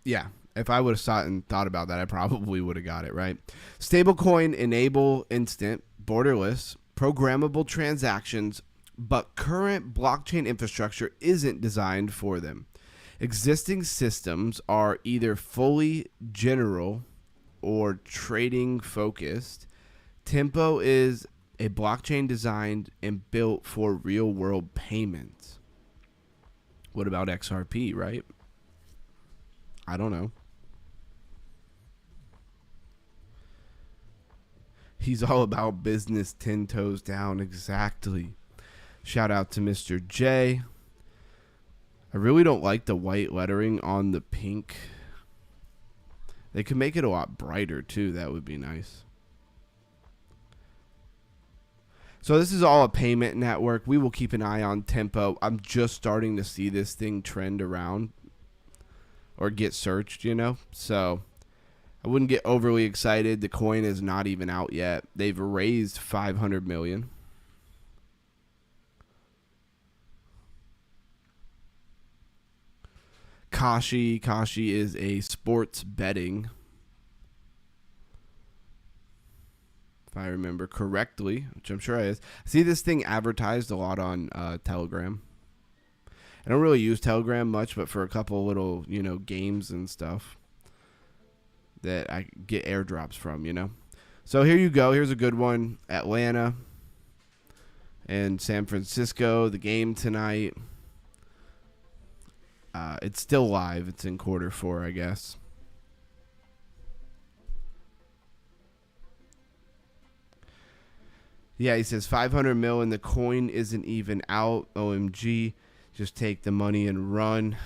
S1: Yeah. If I would have thought about that, I probably would have got it, right? Stablecoin enable instant, borderless, programmable transactions, but current blockchain infrastructure isn't designed for them. Existing systems are either fully general or trading focused. Tempo is a blockchain designed and built for real world payments. What about XRP, right? I don't know. He's all about business 10 toes down. Exactly. Shout out to Mr. J. I really don't like the white lettering on the pink. They could make it a lot brighter too. That would be nice. So this is all a payment network. We will keep an eye on Tempo. I'm just starting to see this thing trend around or get searched, you know. So I wouldn't get overly excited. The coin is not even out yet. They've raised 500 million. Kashi is a sports betting, if I remember correctly, which I'm sure it is. I see this thing advertised a lot on Telegram. I don't really use Telegram much, but for a couple little, you know, games and stuff that I get airdrops from, you know. So here you go. Here's a good one. Atlanta and San Francisco, the game tonight. It's still live. It's in Q4, I guess. Yeah, he says 500 mil and the coin isn't even out. OMG. Just take the money and run.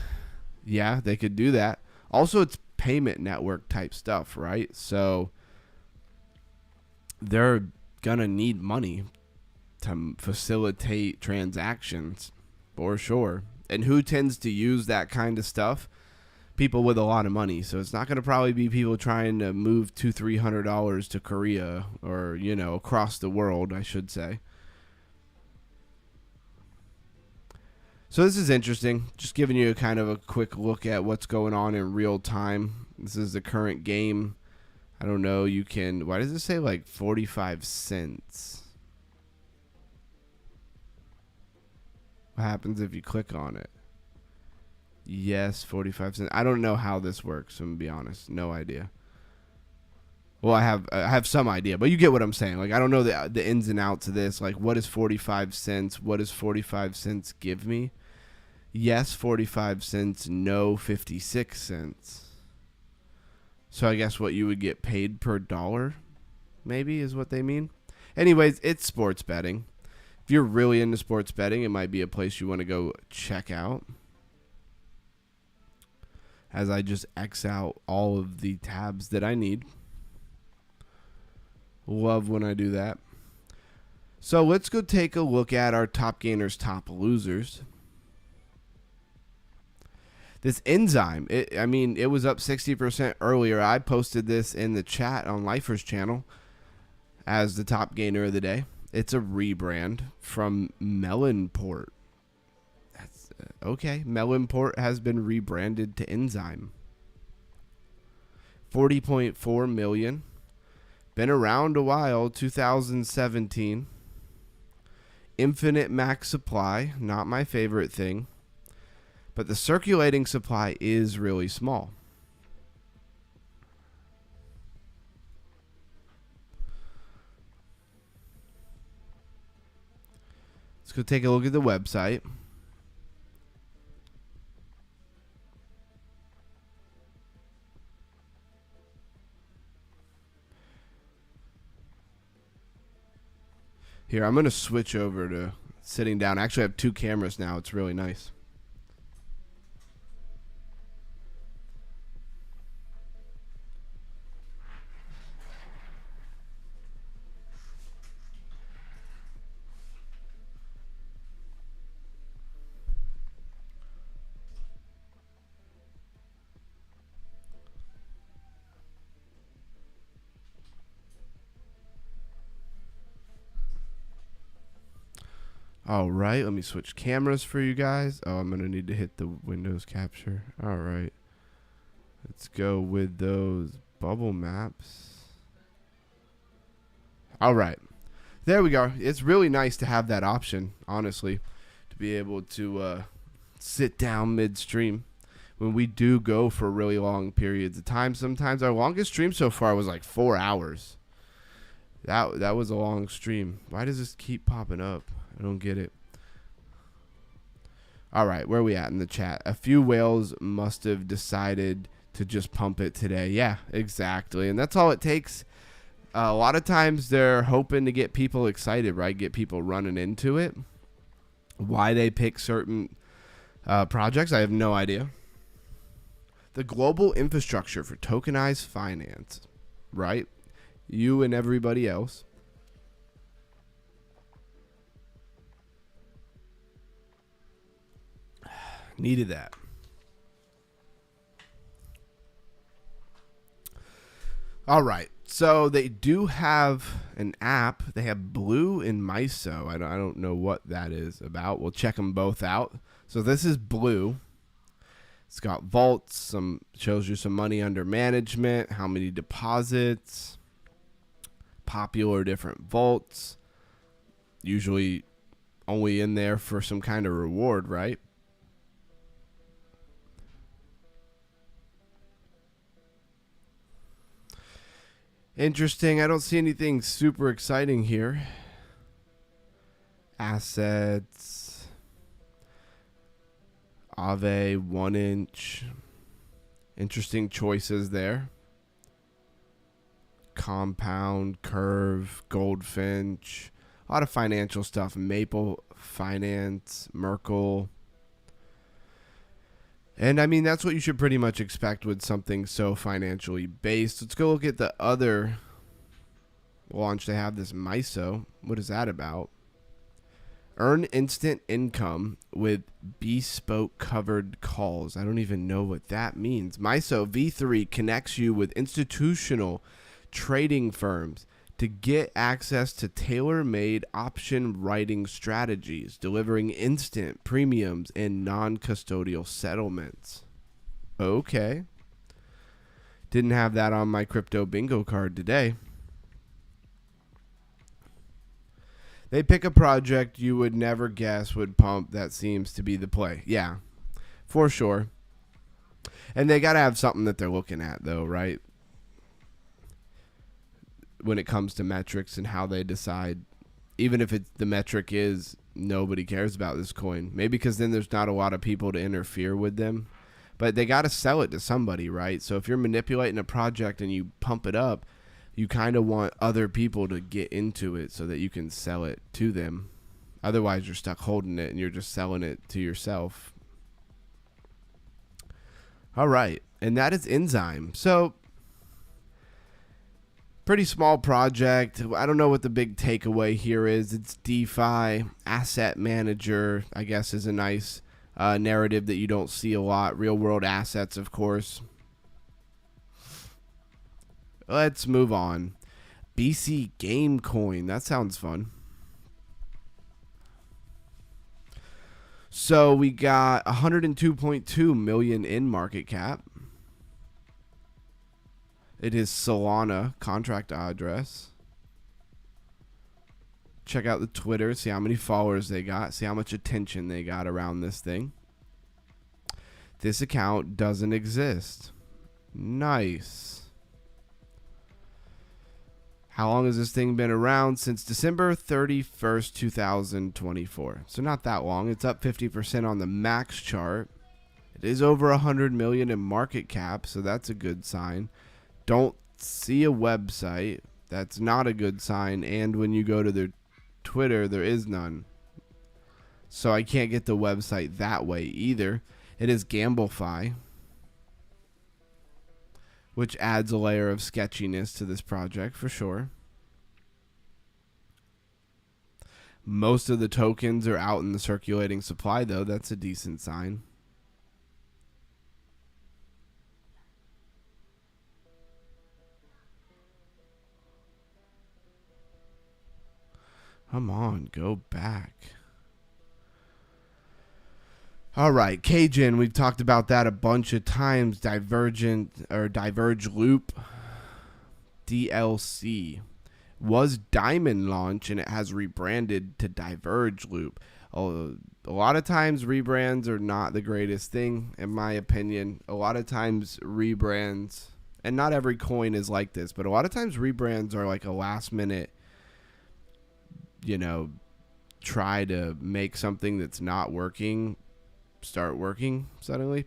S1: Yeah, they could do that. Also, it's payment network type stuff, right? So they're going to need money to facilitate transactions for sure. And who tends to use that kind of stuff? People with a lot of money. So it's not going to probably be people trying to move $200-300 to Korea or, you know, across the world, I should say. So this is interesting. Just giving you kind of a quick look at what's going on in real time. This is the current game. I don't know. You can, why does it say like 45 cents? What happens if you click on it? Yes, 45 cents. I don't know how this works, I'm going to be honest. No idea. Well, I have some idea, but you get what I'm saying. Like, I don't know the ins and outs of this. Like, what is 45 cents? What does 45 cents give me? Yes, 45 cents. No, 56 cents. So I guess what you would get paid per dollar, maybe, is what they mean. Anyways, it's sports betting. If you're really into sports betting, it might be a place you want to go check out. As I just X out all of the tabs that I need. Love when I do that. So let's go take a look at our top gainers, top losers. This enzyme, it was up 60% earlier. I posted this in the chat on Lifer's channel as the top gainer of the day. It's a rebrand from Melonport. That's okay. Melonport has been rebranded to Enzyme. 40.4 million. Been around a while. 2017. Infinite max supply. Not my favorite thing. But the circulating supply is really small. Let's go take a look at the website. Here, I'm going to switch over to sitting down. Actually, I have two cameras now. It's really nice. All right, let me switch cameras for you guys. Oh, I'm going to need to hit the Windows capture. All right. Let's go with those bubble maps. All right. There we go. It's really nice to have that option, honestly, to be able to sit down midstream when we do go for really long periods of time. Sometimes our longest stream so far was like 4 hours. That was a long stream. Why does this keep popping up? I don't get it. All right, where are we at in the chat? A few whales must have decided to just pump it today. Yeah, exactly. And that's all it takes. A lot of times they're hoping to get people excited, right? Get people running into it. Why they pick certain projects, I have no idea. The global infrastructure for tokenized finance, right? You and everybody else. Needed that. All right. So they do have an app. They have Blue and MISO. I don't know what that is about. We'll check them both out. So this is Blue. It's got vaults. Shows you some money under management. How many deposits. Popular different vaults. Usually only in there for some kind of reward, right? Interesting. I don't see anything super exciting here. Assets. Aave 1 inch. Interesting choices there. Compound, Curve, Goldfinch. A lot of financial stuff. Maple Finance, Merkle. And I mean, that's what you should pretty much expect with something so financially based. Let's go look at the other launch they have, this MISO. What is that about? Earn instant income with bespoke covered calls. I don't even know what that means. MISO V3 connects you with institutional trading firms to get access to tailor-made option writing strategies, delivering instant premiums and non-custodial settlements. Okay. Didn't have that on my crypto bingo card today. They pick a project you would never guess would pump. That seems to be the play. Yeah, for sure. And they got to have something that they're looking at, though, right? When it comes to metrics and how they decide, even if the metric is nobody cares about this coin, maybe because then there's not a lot of people to interfere with them, but they got to sell it to somebody, right? So if you're manipulating a project and you pump it up, you kind of want other people to get into it so that you can sell it to them. Otherwise you're stuck holding it and you're just selling it to yourself. All right, and that is Enzyme. So pretty small project. I don't know what the big takeaway here is. It's DeFi, asset manager, I guess is a nice narrative that you don't see a lot. Real world assets, of course. Let's move on. BC Game Coin. That sounds fun. So we got 102.2 million in market cap. It is Solana contract address. Check out the Twitter, see how many followers they got, see how much attention they got around this thing. This account doesn't exist. Nice. How long has this thing been around? Since December 31st, 2024. So not that long. It's up 50% on the max chart. It is over 100 million in market cap, so that's a good sign. Don't see a website. That's not a good sign. And when you go to their Twitter, there is none. So I can't get the website that way either. It is GambleFi, which adds a layer of sketchiness to this project for sure. Most of the tokens are out in the circulating supply, though. That's a decent sign. Come on, go back. All right, Cajun, we've talked about that a bunch of times. Divergent or Diverge Loop DLC was Diamond Launch, and it has rebranded to Diverge Loop. A lot of times rebrands are not the greatest thing, in my opinion. A lot of times rebrands, and not every coin is like this, but a lot of times rebrands are like a last minute, try to make something that's not working start working suddenly.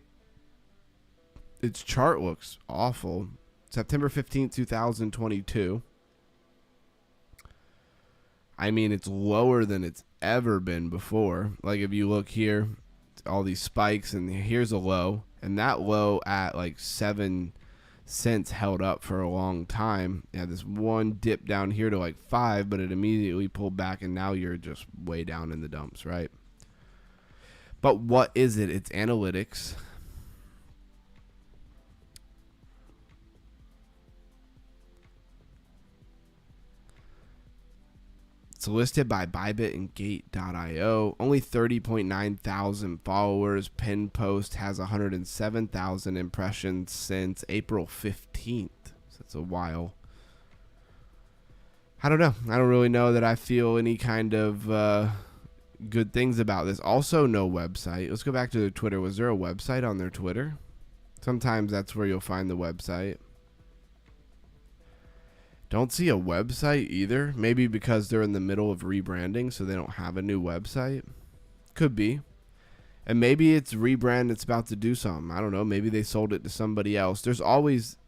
S1: Its chart looks awful. September 15th, 2022. I mean, it's lower than it's ever been before. Like, if you look here, all these spikes, and here's a low. And that low at like 7 cents held up for a long time. Yeah, this one dip down here to like 5, but it immediately pulled back, and now you're just way down in the dumps, right? But what is it? It's analytics. It's listed by Bybit and Gate.io. Only 30.9 thousand followers. Pin post has 107,000 impressions since April 15th. So it's a while. I don't know. I don't really know that I feel any kind of good things about this. Also, no website. Let's go back to their Twitter. Was there a website on their Twitter? Sometimes that's where you'll find the website. Don't see a website either. Maybe because they're in the middle of rebranding, so they don't have a new website. Could be. And maybe it's rebrand that's about to do something. I don't know. Maybe they sold it to somebody else. There's always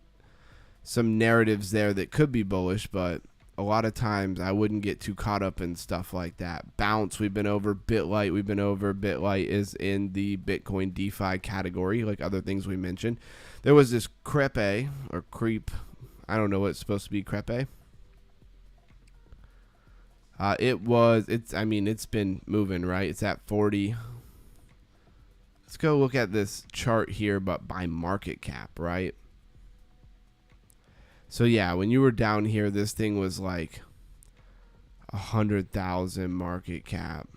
S1: some narratives there that could be bullish, but a lot of times I wouldn't get too caught up in stuff like that. Bounce, we've been over. BitLight, we've been over. BitLight is in the Bitcoin DeFi category, like other things we mentioned. There was this Crepe, or Creep. I don't know what it's supposed to be, Crepe. It's been moving, right? It's at 40. Let's go look at this chart here, but by market cap, right? So yeah, when you were down here, this thing was like 100,000 market cap.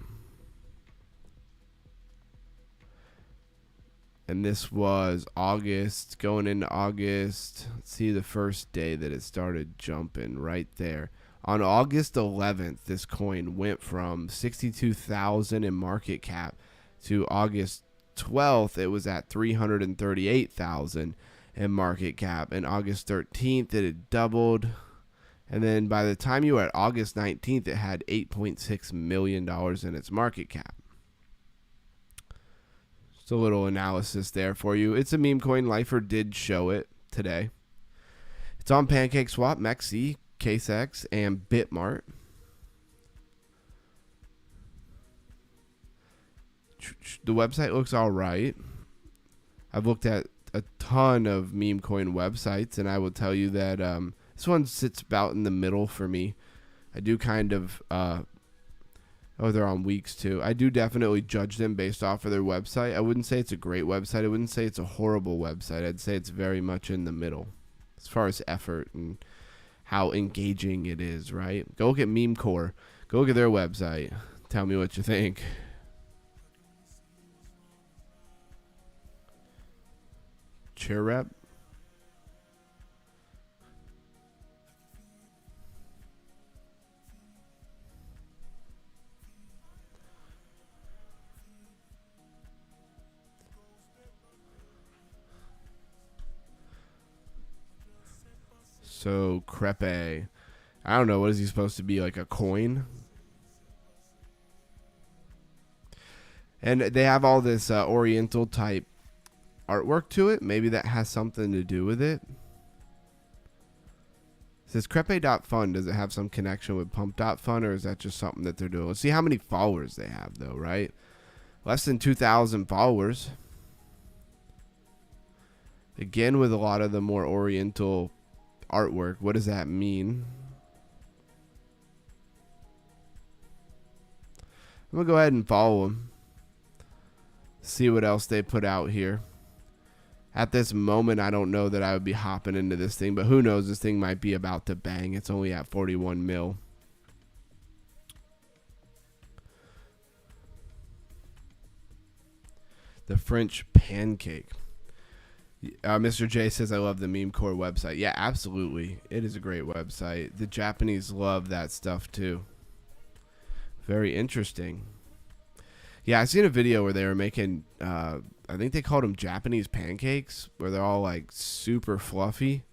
S1: And this was August, going into August. Let's see the first day that it started jumping right there. On August 11th, this coin went from 62,000 in market cap to August 12th, it was at 338,000 in market cap. And August 13th, it had doubled. And then by the time you were at August 19th, it had $8.6 million in its market cap. A little analysis there for you. It's a meme coin. Lifer did show it today. It's on PancakeSwap, MEXC, CaseX, and Bitmart. The website looks all right. I've looked at a ton of meme coin websites, and I will tell you that this one sits about in the middle for me. I do kind of they're on weeks too. I do definitely judge them based off of their website. I wouldn't say it's a great website. I wouldn't say it's a horrible website. I'd say it's very much in the middle as far as effort and how engaging it is, right? Go look at MemeCore. Go look at their website. Tell me what you think. Chair rep. So, Crepe. I don't know. What is he supposed to be? Like a coin? And they have all this Oriental type artwork to it. Maybe that has something to do with it. It says Crepe.fun. Does it have some connection with Pump.fun, or is that just something that they're doing? Let's see how many followers they have, though, right? Less than 2,000 followers. Again, with a lot of the more Oriental artwork. What does that mean? I'm going to go ahead and follow them. See what else they put out here. At this moment, I don't know that I would be hopping into this thing, but who knows? This thing might be about to bang. It's only at 41 mil. The French pancake. Mr. J says, I love the Meme Core website. Yeah, absolutely. It is a great website. The Japanese love that stuff too. Very interesting. Yeah, I seen a video where they were making, I think they called them Japanese pancakes, where they're all like super fluffy.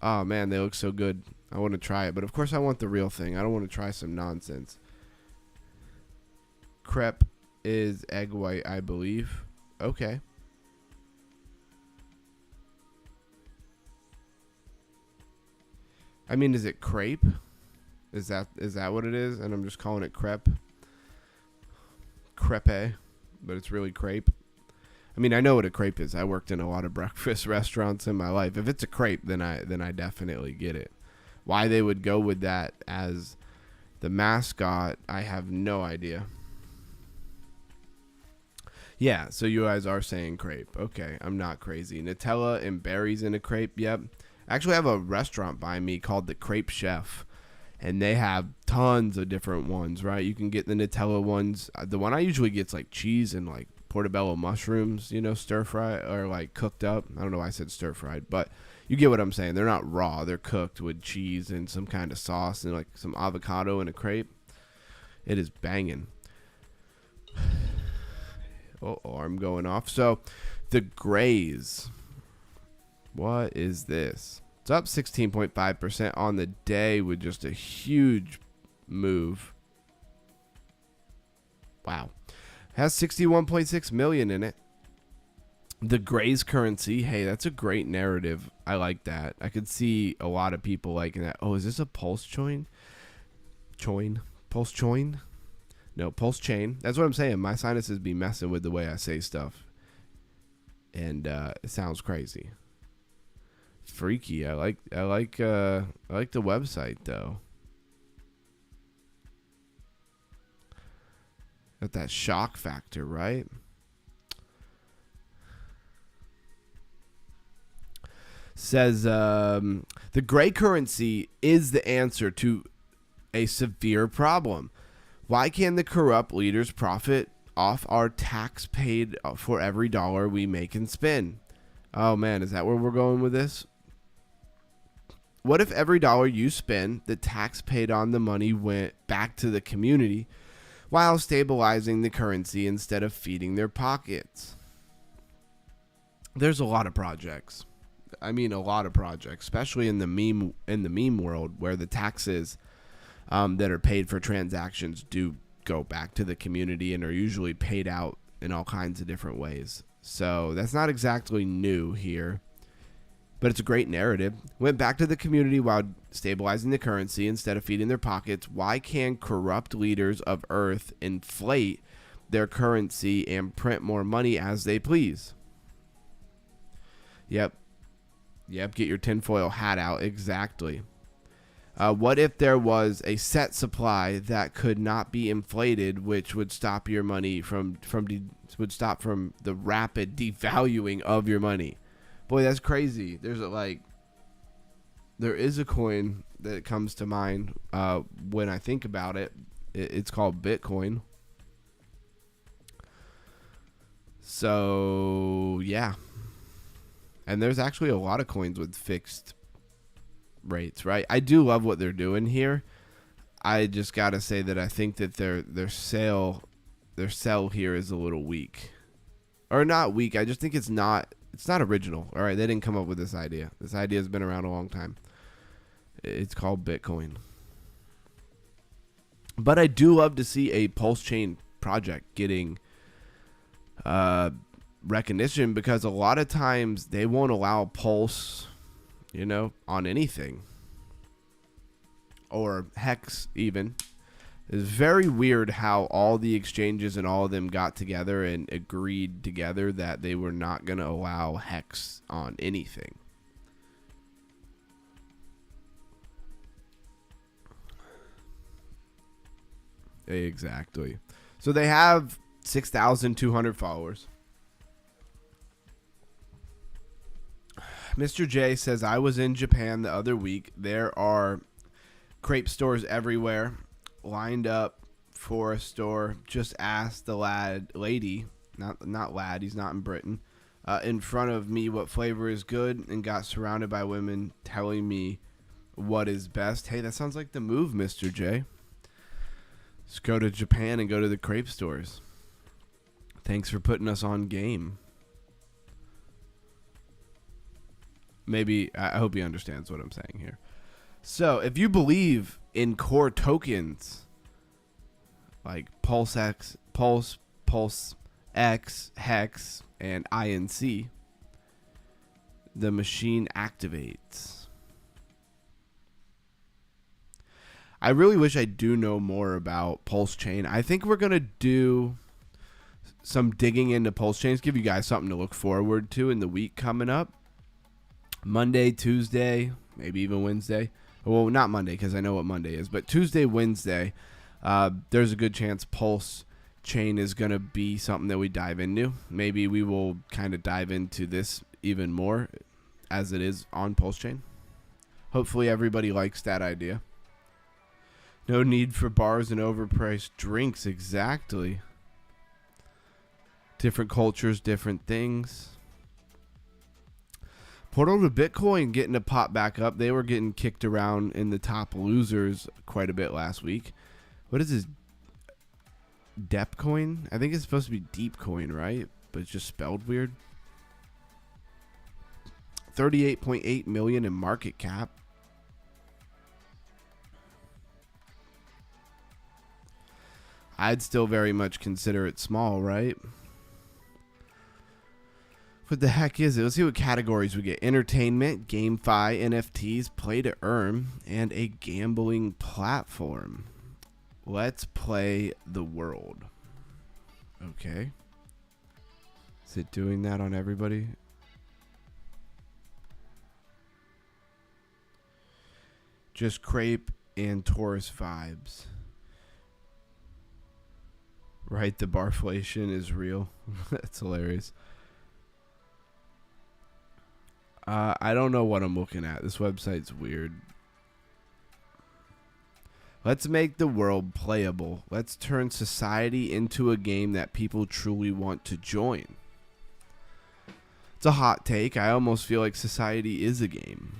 S1: Oh man, they look so good. I want to try it, but of course I want the real thing. I don't want to try some nonsense. Crepe is egg white, I believe. Okay. I mean, is it crepe? Is that what it is? And I'm just calling it crepe. Crepe, but it's really crepe. I mean, I know what a crepe is. I worked in a lot of breakfast restaurants in my life. If it's a crepe, then I definitely get it. Why they would go with that as the mascot, I have no idea. Yeah, so you guys are saying crepe. Okay, I'm not crazy. Nutella and berries in a crepe. Yep. I actually have a restaurant by me called the Crepe Chef, and they have tons of different ones, right? You can get the Nutella ones. The one I usually get is like cheese and like portobello mushrooms, you know, stir fry or like cooked up. I don't know why I said stir fried, but you get what I'm saying. They're not raw. They're cooked with cheese and some kind of sauce and like some avocado in a crepe. It is banging. Oh, I'm going off. So the Grays. What is this? It's up 16.5% on the day with just a huge move. Wow. Has 61.6 million in it. The Grays currency. Hey, that's a great narrative. I like that. I could see a lot of people liking that. Oh, is this a pulse coin? Pulse coin? No, pulse chain. That's what I'm saying. My sinuses be messing with the way I say stuff. And it sounds crazy. Freaky. I like the website though. Got that shock factor, right? Says the gray currency is the answer to a severe problem. Why can the corrupt leaders profit off our tax paid for every dollar we make and spend? Oh man, is that where we're going with this? What if every dollar you spend, the tax paid on the money went back to the community while stabilizing the currency instead of feeding their pockets? There's a lot of projects. I mean, a lot of projects, especially in the meme world, where the taxes that are paid for transactions do go back to the community and are usually paid out in all kinds of different ways. So that's not exactly new here, but it's a great narrative. Went back to the community while stabilizing the currency instead of feeding their pockets. Why can corrupt leaders of Earth inflate their currency and print more money as they please? Yep, get your tinfoil hat out. Exactly. What if there was a set supply that could not be inflated, which would stop your money from the rapid devaluing of your money? Boy, that's crazy. There is a coin that comes to mind when I think about it. It's called Bitcoin. So yeah, and there's actually a lot of coins with fixed rates, right? I do love what they're doing here. I just gotta say that I think that their sell here is a little weak, or not weak. I just think it's not original. All right, they didn't come up with this idea. This idea has been around a long time. It's called Bitcoin. But I do love to see a pulse chain project getting recognition, because a lot of times they won't allow pulse, on anything, or hex even. It's very weird how all the exchanges and all of them got together and agreed together that they were not going to allow hex on anything. Exactly. So they have 6,200 followers. Mr. J says, I was in Japan the other week. There are crepe stores everywhere, lined up for a store. Just asked the lady Not lad. He's not in Britain. In front of me what flavor is good, and got surrounded by women telling me what is best. Hey, that sounds like the move, Mr. J. Let's go to Japan and go to the crepe stores. Thanks for putting us on game. Maybe, I hope he understands what I'm saying here. So, if you believe in core tokens like Pulse X, Hex, and INC, the machine activates. I really wish I do know more about Pulse Chain. I think we're going to do some digging into Pulse Chains, give you guys something to look forward to in the week coming up. Monday, Tuesday, maybe even Wednesday. Well, not Monday because I know what Monday is, but Tuesday, Wednesday, there's a good chance Pulse Chain is going to be something that we dive into. Maybe we will kind of dive into this even more as it is on Pulse Chain. Hopefully everybody likes that idea. No need for bars and overpriced drinks. Exactly. Different cultures, different things. Portal to Bitcoin getting to pop back up. They were getting kicked around in the top losers quite a bit last week. What is this? Depcoin? I think it's supposed to be Deepcoin, right? But it's just spelled weird. 38.8 million in market cap. I'd still very much consider it small, right? What the heck is it? Let's see what categories we get. Entertainment, GameFi, NFTs, play to earn, and a gambling platform. Let's play the world. Okay. Is it doing that on everybody? Just crepe and Taurus vibes. Right, the barflation is real. That's hilarious. I don't know what I'm looking at. This website's weird. Let's make the world playable. Let's turn society into a game that people truly want to join. It's a hot take. I almost feel like society is a game.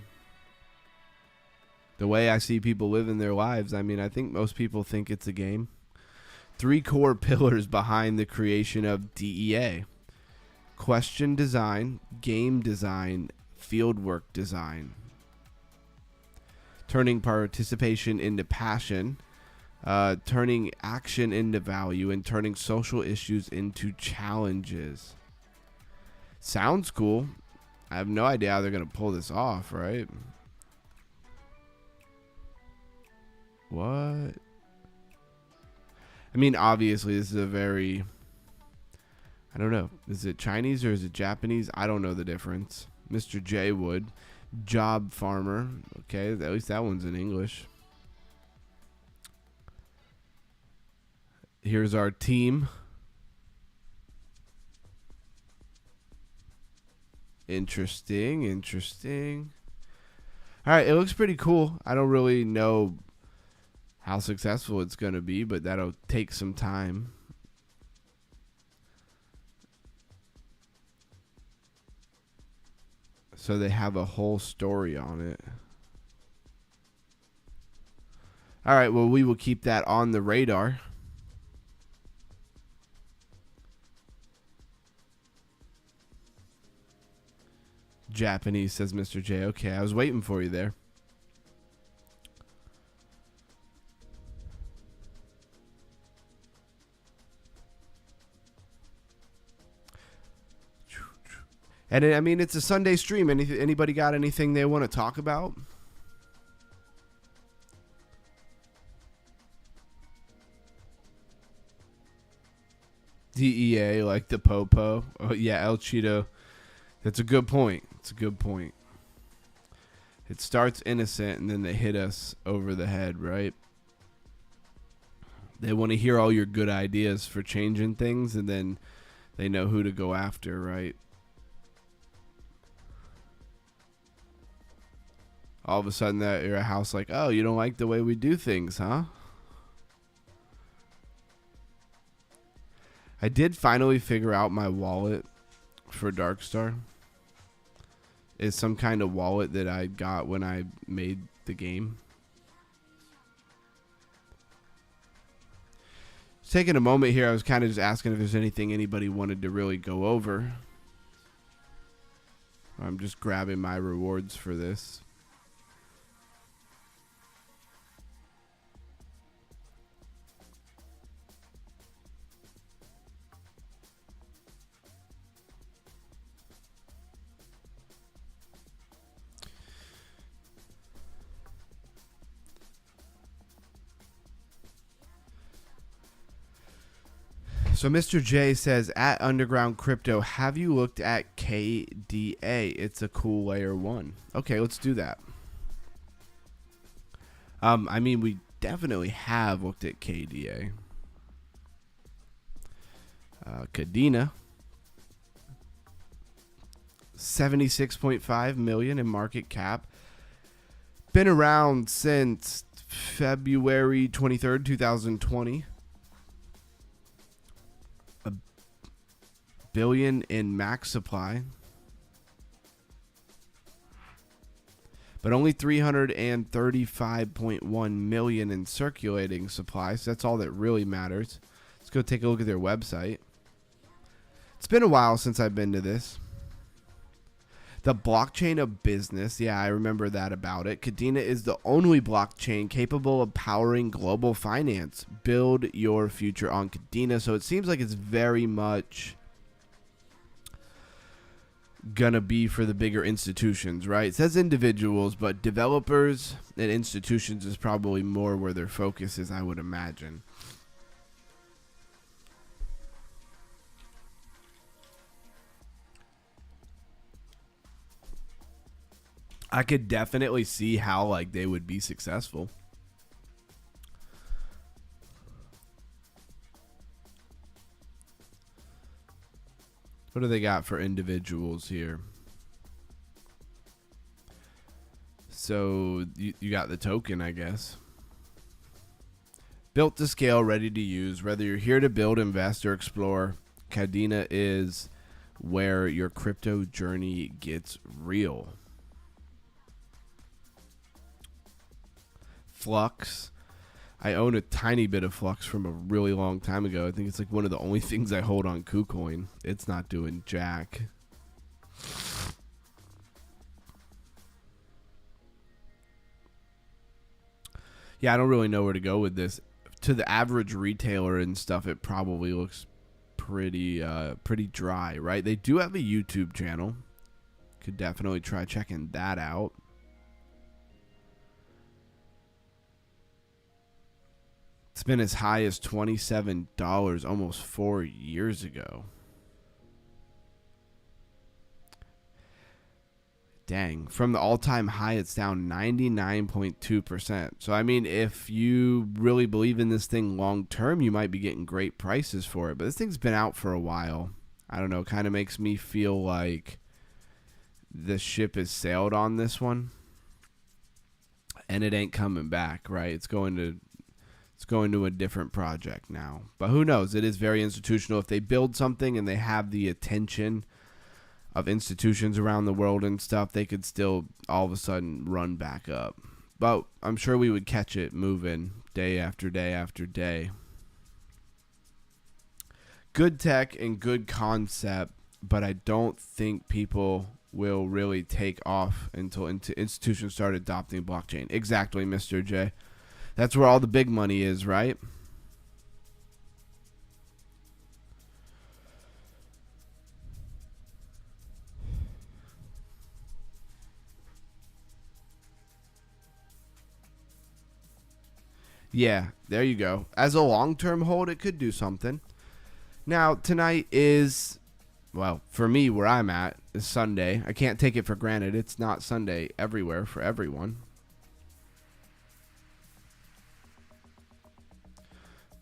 S1: The way I see people living their lives, I mean, I think most people think it's a game. 3 core pillars behind the creation of DEA. Question design, game design, fieldwork design. Turning participation into passion, turning action into value, and turning social issues into challenges. Sounds cool. I have no idea how they're going to pull this off, right? What? I mean, obviously, this is a very... I don't know. Is it Chinese or is it Japanese? I don't know the difference. Mr. J would. Job farmer. Okay, at least that one's in English. Here's our team. Interesting. All right, it looks pretty cool. I don't really know how successful it's going to be, but that'll take some time. So they have a whole story on it. All right, well, we will keep that on the radar. Japanese, says Mr. J. Okay, I was waiting for you there. And I mean, it's a Sunday stream. Anybody got anything they want to talk about? DEA, like the Popo. Oh, yeah, El Cheeto. That's a good point. It's a good point. It starts innocent, and then they hit us over the head, right? They want to hear all your good ideas for changing things, and then they know who to go after, right? All of a sudden, that you're a house like, oh, you don't like the way we do things, huh? I did finally figure out my wallet for Darkstar. Is some kind of wallet that I got when I made the game. Just taking a moment here, I was kind of just asking if there's anything anybody wanted to really go over. I'm just grabbing my rewards for this. So Mr. J says, at Underground Crypto, have you looked at KDA? It's a cool layer 1. Okay, let's do that. I mean, we definitely have looked at KDA. Kadena, 76.5 million in market cap. Been around since February 23rd, 2020. Billion in max supply, but only 335.1 million in circulating supply. So that's all that really matters. Let's go take a look at their website. It's been a while since I've been to this. The blockchain of business. Yeah, I remember that about it. Kadena is the only blockchain capable of powering global finance. Build your future on Kadena. So it seems like it's very much gonna be for the bigger institutions, right? It says individuals, but developers and institutions is probably more where their focus is, I would imagine. I could definitely see how like they would be successful. What do they got for individuals here? So you got the token, I guess. Built to scale, ready to use. Whether you're here to build, invest, or explore, Kadena is where your crypto journey gets real. Flux. I own a tiny bit of Flux from a really long time ago. I think it's like one of the only things I hold on KuCoin. It's not doing jack. Yeah, I don't really know where to go with this. To the average retailer and stuff, it probably looks pretty dry, right? They do have a YouTube channel. Could definitely try checking that out. It's been as high as $27 almost 4 years ago. Dang. From the all-time high, it's down 99.2%. So, I mean, if you really believe in this thing long-term, you might be getting great prices for it. But this thing's been out for a while. I don't know. It kind of makes me feel like the ship has sailed on this one. And it ain't coming back, right? It's going to a different project now. But who knows? It is very institutional. If they build something and they have the attention of institutions around the world and stuff, they could still all of a sudden run back up. But I'm sure we would catch it moving day after day after day. Good tech and good concept, but I don't think people will really take off until institutions start adopting blockchain. Exactly, Mr. J. That's where all the big money is, right? Yeah, there you go. As a long-term hold, it could do something. Now, tonight is, well, for me, where I'm at, is Sunday. I can't take it for granted. It's not Sunday everywhere for everyone.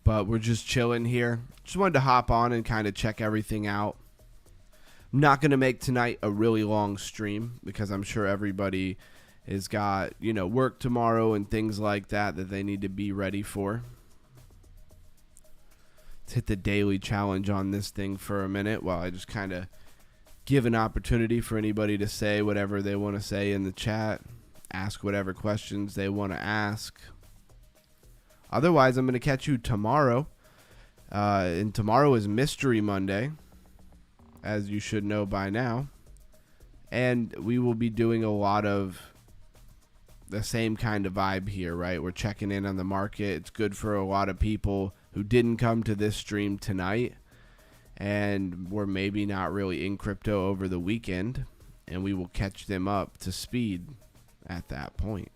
S1: But we're just chilling here. Just wanted to hop on and kind of check everything out. I'm not going to make tonight a really long stream because I'm sure everybody has got, work tomorrow and things like that they need to be ready for. hit the daily challenge on this thing for a minute while I just kind of give an opportunity for anybody to say whatever they want to say in the chat, ask whatever questions they want to ask. Otherwise, I'm going to catch you tomorrow. And tomorrow is Mystery Monday, as you should know by now. And we will be doing a lot of the same kind of vibe here, right? We're checking in on the market. It's good for a lot of people who didn't come to this stream tonight and were maybe not really in crypto over the weekend. And we will catch them up to speed at that point.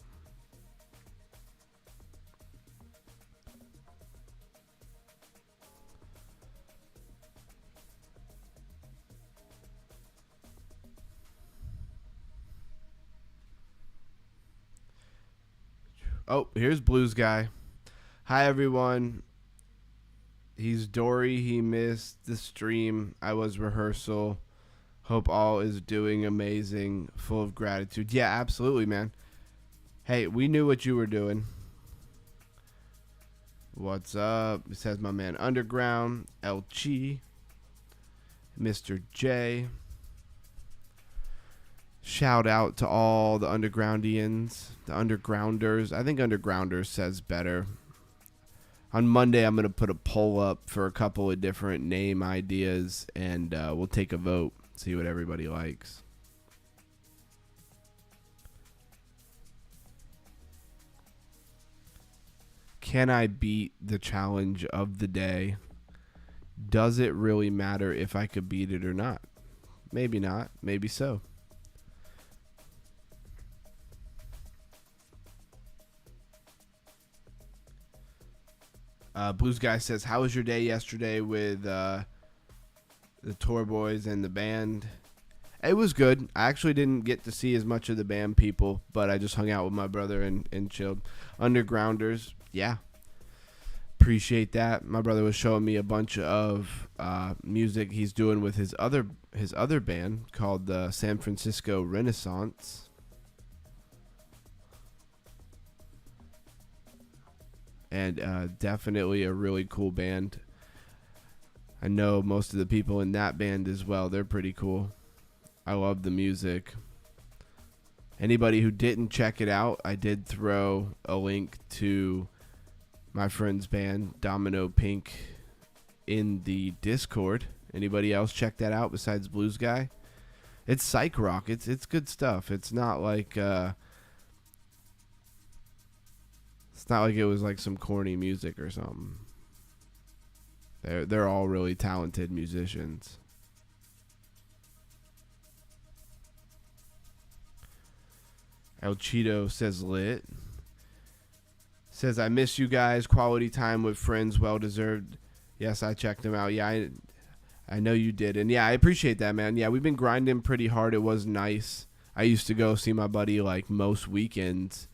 S1: Oh, here's Blues Guy. Hi, everyone. He's Dory. He missed the stream. I was rehearsal. Hope all is doing amazing. Full of gratitude. Yeah, absolutely, man. Hey, we knew what you were doing. What's up? It says my man Underground. El Chi. Mr. J. Shout out to all the Undergroundians, the Undergrounders. I think Undergrounders says better. On Monday, I'm going to put a poll up for a couple of different name ideas, and we'll take a vote, see what everybody likes. Can I beat the challenge of the day? Does it really matter if I could beat it or not? Maybe not. Maybe so. Blues Guy says, how was your day yesterday with the tour boys and the band? It was good. I actually didn't get to see as much of the band people, but I just hung out with my brother and chilled. Undergrounders, yeah. Appreciate that. My brother was showing me a bunch of music he's doing with his other band called the San Francisco Renaissance. And definitely a really cool band. I know most of the people in that band as well. They're pretty cool. I love the music. Anybody who didn't check it out, I did throw a link to my friend's band, Domino Pink, in the Discord. Anybody else check that out besides Blues Guy? It's psych rock. It's good stuff. It's not like it was like some corny music or something. They're all really talented musicians. El Cheeto says lit. Says, I miss you guys. Quality time with friends. Well deserved. Yes, I checked them out. Yeah, I know you did. And yeah, I appreciate that, man. Yeah, we've been grinding pretty hard. It was nice. I used to go see my buddy like most weekends.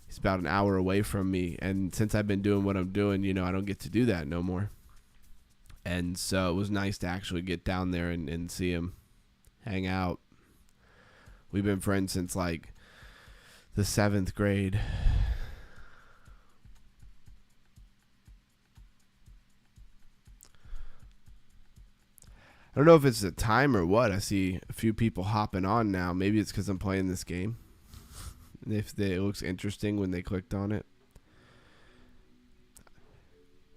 S1: He's about an hour away from me. And since I've been doing what I'm doing, you know, I don't get to do that no more. And so it was nice to actually get down there and see him, hang out. We've been friends since like the 7th grade. I don't know if it's the time or what. I see a few people hopping on now. Maybe it's because I'm playing this game. If it looks interesting when they clicked on it.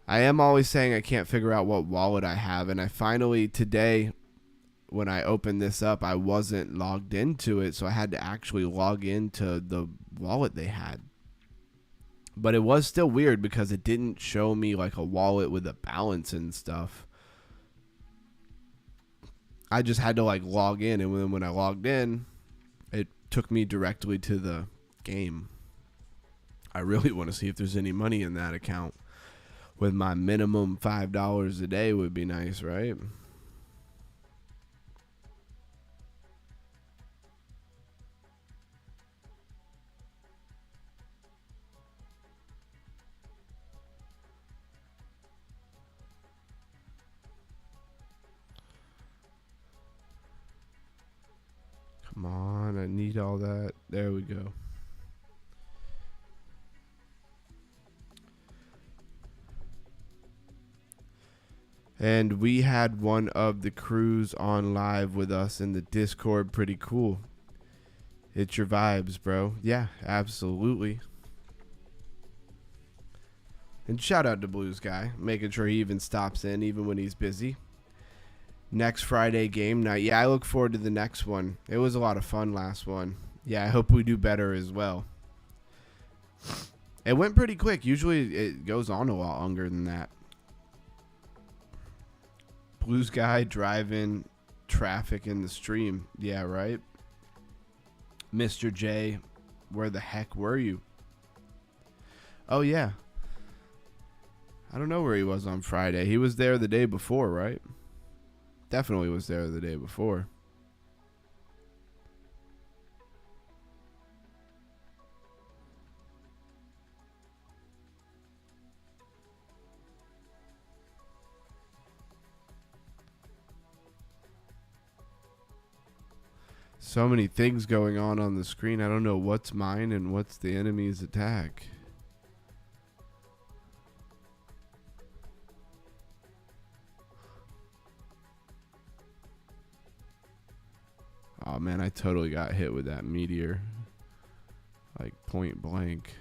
S1: I am always saying I can't figure out what wallet I have. And I finally, today, when I opened this up, I wasn't logged into it. So I had to actually log into the wallet they had. But it was still weird because it didn't show me like a wallet with a balance and stuff. I just had to like log in. And then when I logged in, it took me directly to the game. I really want to see if there's any money in that account. With my minimum $5 a day would be nice, right? Come on, I need all that. There we go. And we had one of the crews on live with us in the Discord. Pretty cool. It's your vibes, bro. Yeah, absolutely. And shout out to Blues Guy, making sure he even stops in even when he's busy. Next Friday game night. Yeah, I look forward to the next one. It was a lot of fun last one. Yeah, I hope we do better as well. It went pretty quick. Usually it goes on a lot longer than that. Blues Guy driving traffic in the stream. Yeah, right? Mr. J, where the heck were you? Oh, yeah. I don't know where he was on Friday. He was there the day before, right? Definitely was there the day before. So many things going on the screen. I don't know what's mine and what's the enemy's attack. Oh man, I totally got hit with that meteor. Like point blank.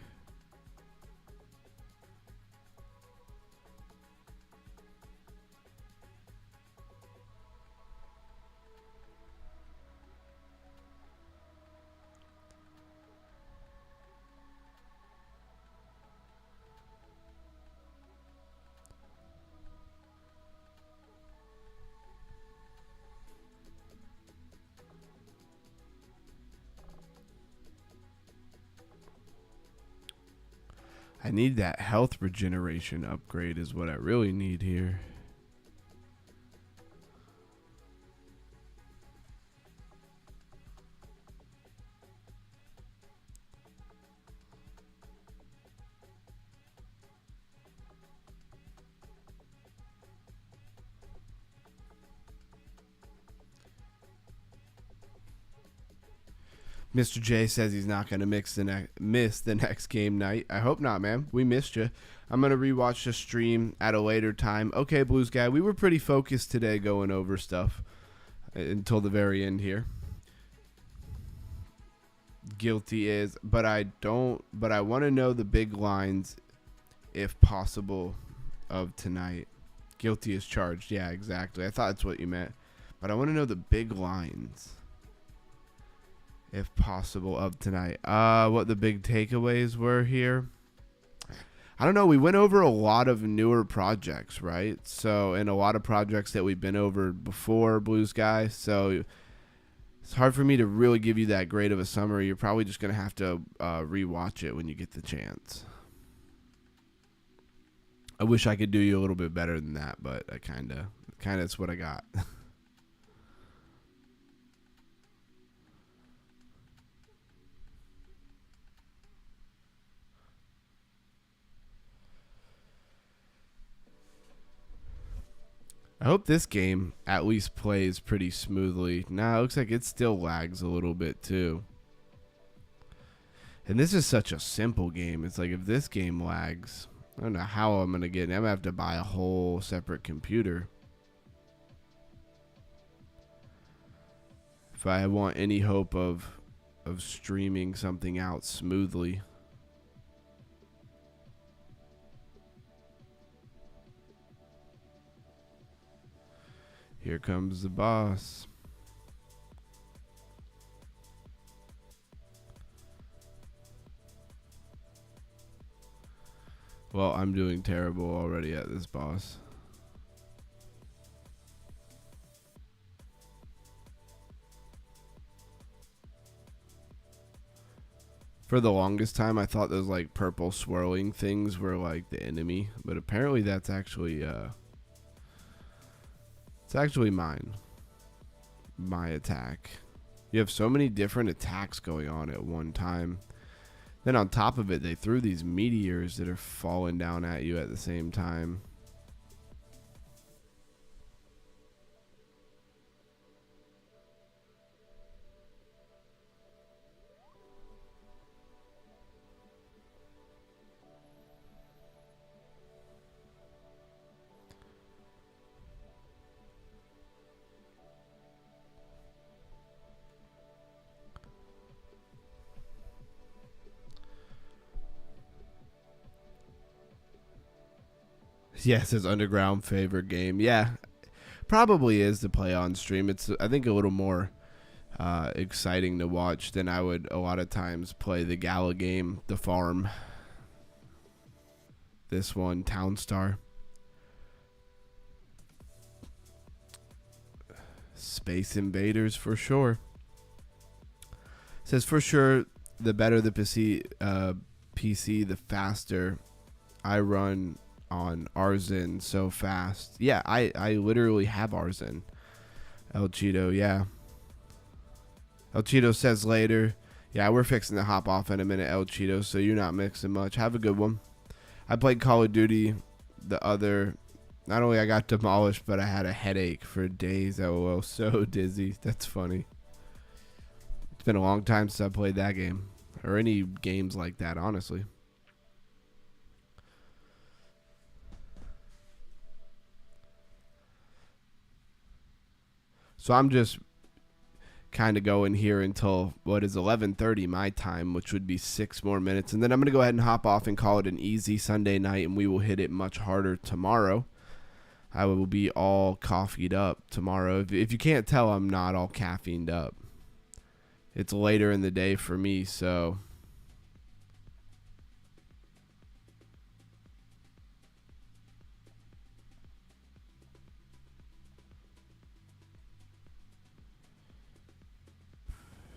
S1: I need that health regeneration upgrade is what I really need here. Mr. J says he's not going to miss the next game night. I hope not, man. We missed you. I'm going to rewatch the stream at a later time. Okay, Blues Guy, we were pretty focused today going over stuff until the very end here. Guilty is, but I want to know the big lines, if possible, of tonight. Guilty is charged. Yeah, exactly. I thought that's what you meant. But I want to know the big lines, if possible, of tonight. What the big takeaways were here. I don't know. We went over a lot of newer projects, right? So, and a lot of projects that we've been over before, Blues Guy. So, it's hard for me to really give you that great of a summary. You're probably just going to have to rewatch it when you get the chance. I wish I could do you a little bit better than that, but I kind of it's what I got. I hope this game at least plays pretty smoothly. Nah, it looks like it still lags a little bit too. And this is such a simple game. It's like if this game lags, I don't know how I'm going to get it. I'm going to have to buy a whole separate computer if I want any hope of streaming something out smoothly. Here comes the boss. Well, I'm doing terrible already at this boss. For the longest time, I thought those like purple swirling things were like the enemy, but apparently that's actually it's actually mine. My attack. You have so many different attacks going on at one time. Then on top of it, they threw these meteors that are falling down at you at the same time. Yeah, it says underground favorite game. Yeah, probably is to play on stream. It's, I think, a little more exciting to watch than I would a lot of times play the Gala game, the farm. This one, Town Star. Space Invaders for sure. Says for sure, the better the PC, the faster I run on Arzen so fast. Yeah, I literally have Arzen. El Cheeto, yeah. El Cheeto says later. Yeah, we're fixing to hop off in a minute, El Cheeto, so you're not mixing much. Have a good one. I played Call of Duty the other. Not only I got demolished, but I had a headache for days. LOL, so dizzy. That's funny. It's been a long time since I played that game. Or any games like that, honestly. So I'm just kind of going here until what is 11:30 my time, which would be 6 more minutes, and then I'm going to go ahead and hop off and call it an easy Sunday night, and we will hit it much harder tomorrow. I will be all coffeeed up tomorrow. If you can't tell, I'm not all caffeined up. It's later in the day for me, so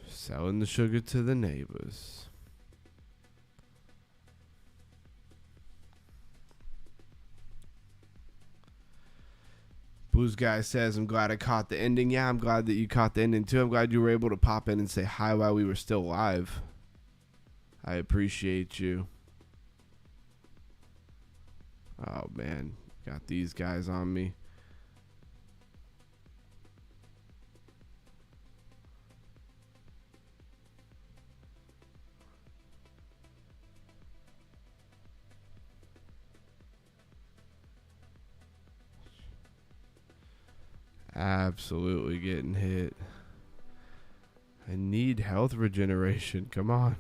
S1: selling the sugar to the neighbors. Blues Guy says, I'm glad I caught the ending. Yeah, I'm glad that you caught the ending too. I'm glad you were able to pop in and say hi while we were still live. I appreciate you. Oh, man. Got these guys on me. Absolutely getting hit. I need health regeneration. Come on.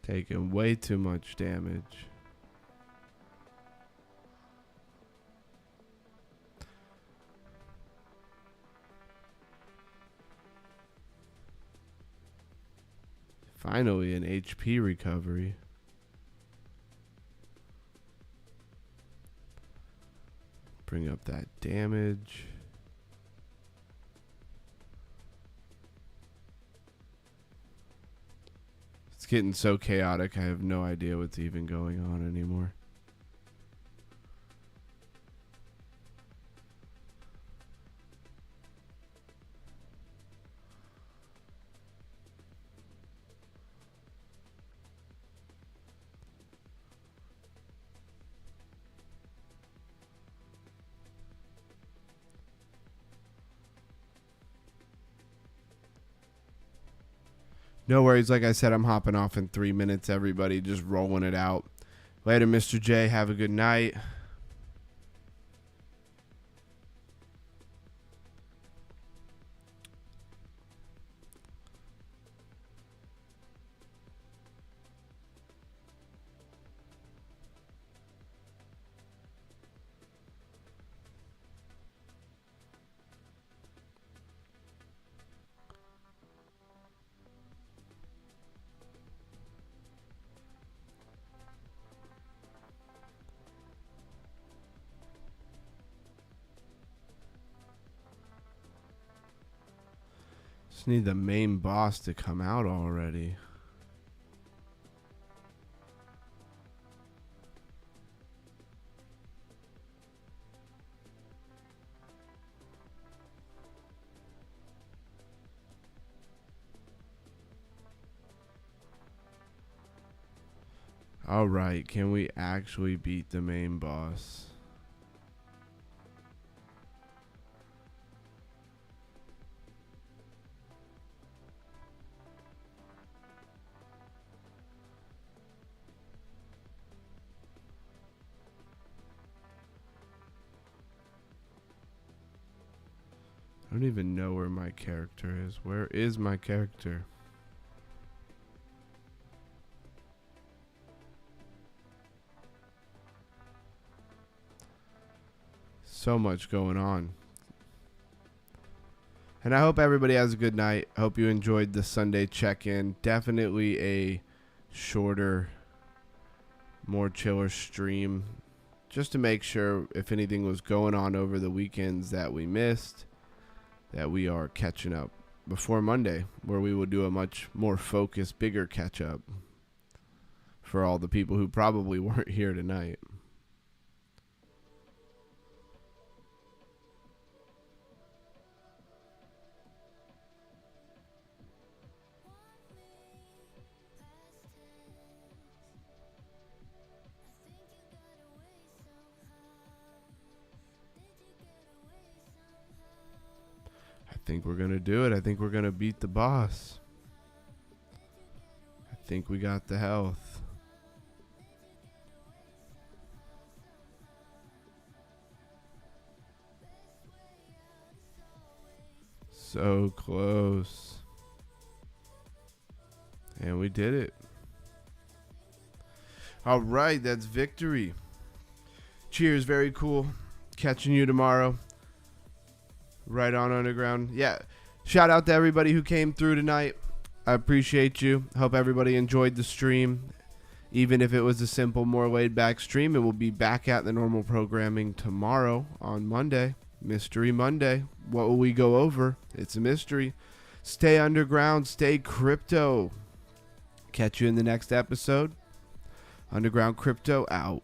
S1: Taking way too much damage. Finally, an HP recovery. Bring up that damage. It's getting so chaotic, I have no idea what's even going on anymore. No worries. Like I said, I'm hopping off in 3 minutes, everybody. Just rolling it out. Later, Mr. J. Have a good night. Just need the main boss to come out already. Alright, can we actually beat the main boss? I don't even know where my character is. Where is my character? So much going on. And I hope everybody has a good night. I hope you enjoyed the Sunday check-in. Definitely a shorter, more chiller stream. Just to make sure if anything was going on over the weekends that we missed, that we are catching up before Monday, where we will do a much more focused, bigger catch-up for all the people who probably weren't here tonight. I think we're going to do it. I think we're going to beat the boss. I think we got the health. So close. And we did it. All right, that's victory. Cheers, very cool. Catching you tomorrow. Right on Underground. Yeah. Shout out to everybody who came through tonight. I appreciate you. Hope everybody enjoyed the stream. Even if it was a simple, more laid back stream, it will be back at the normal programming tomorrow on Monday. Mystery Monday. What will we go over? It's a mystery. Stay underground. Stay crypto. Catch you in the next episode. Underground Crypto out.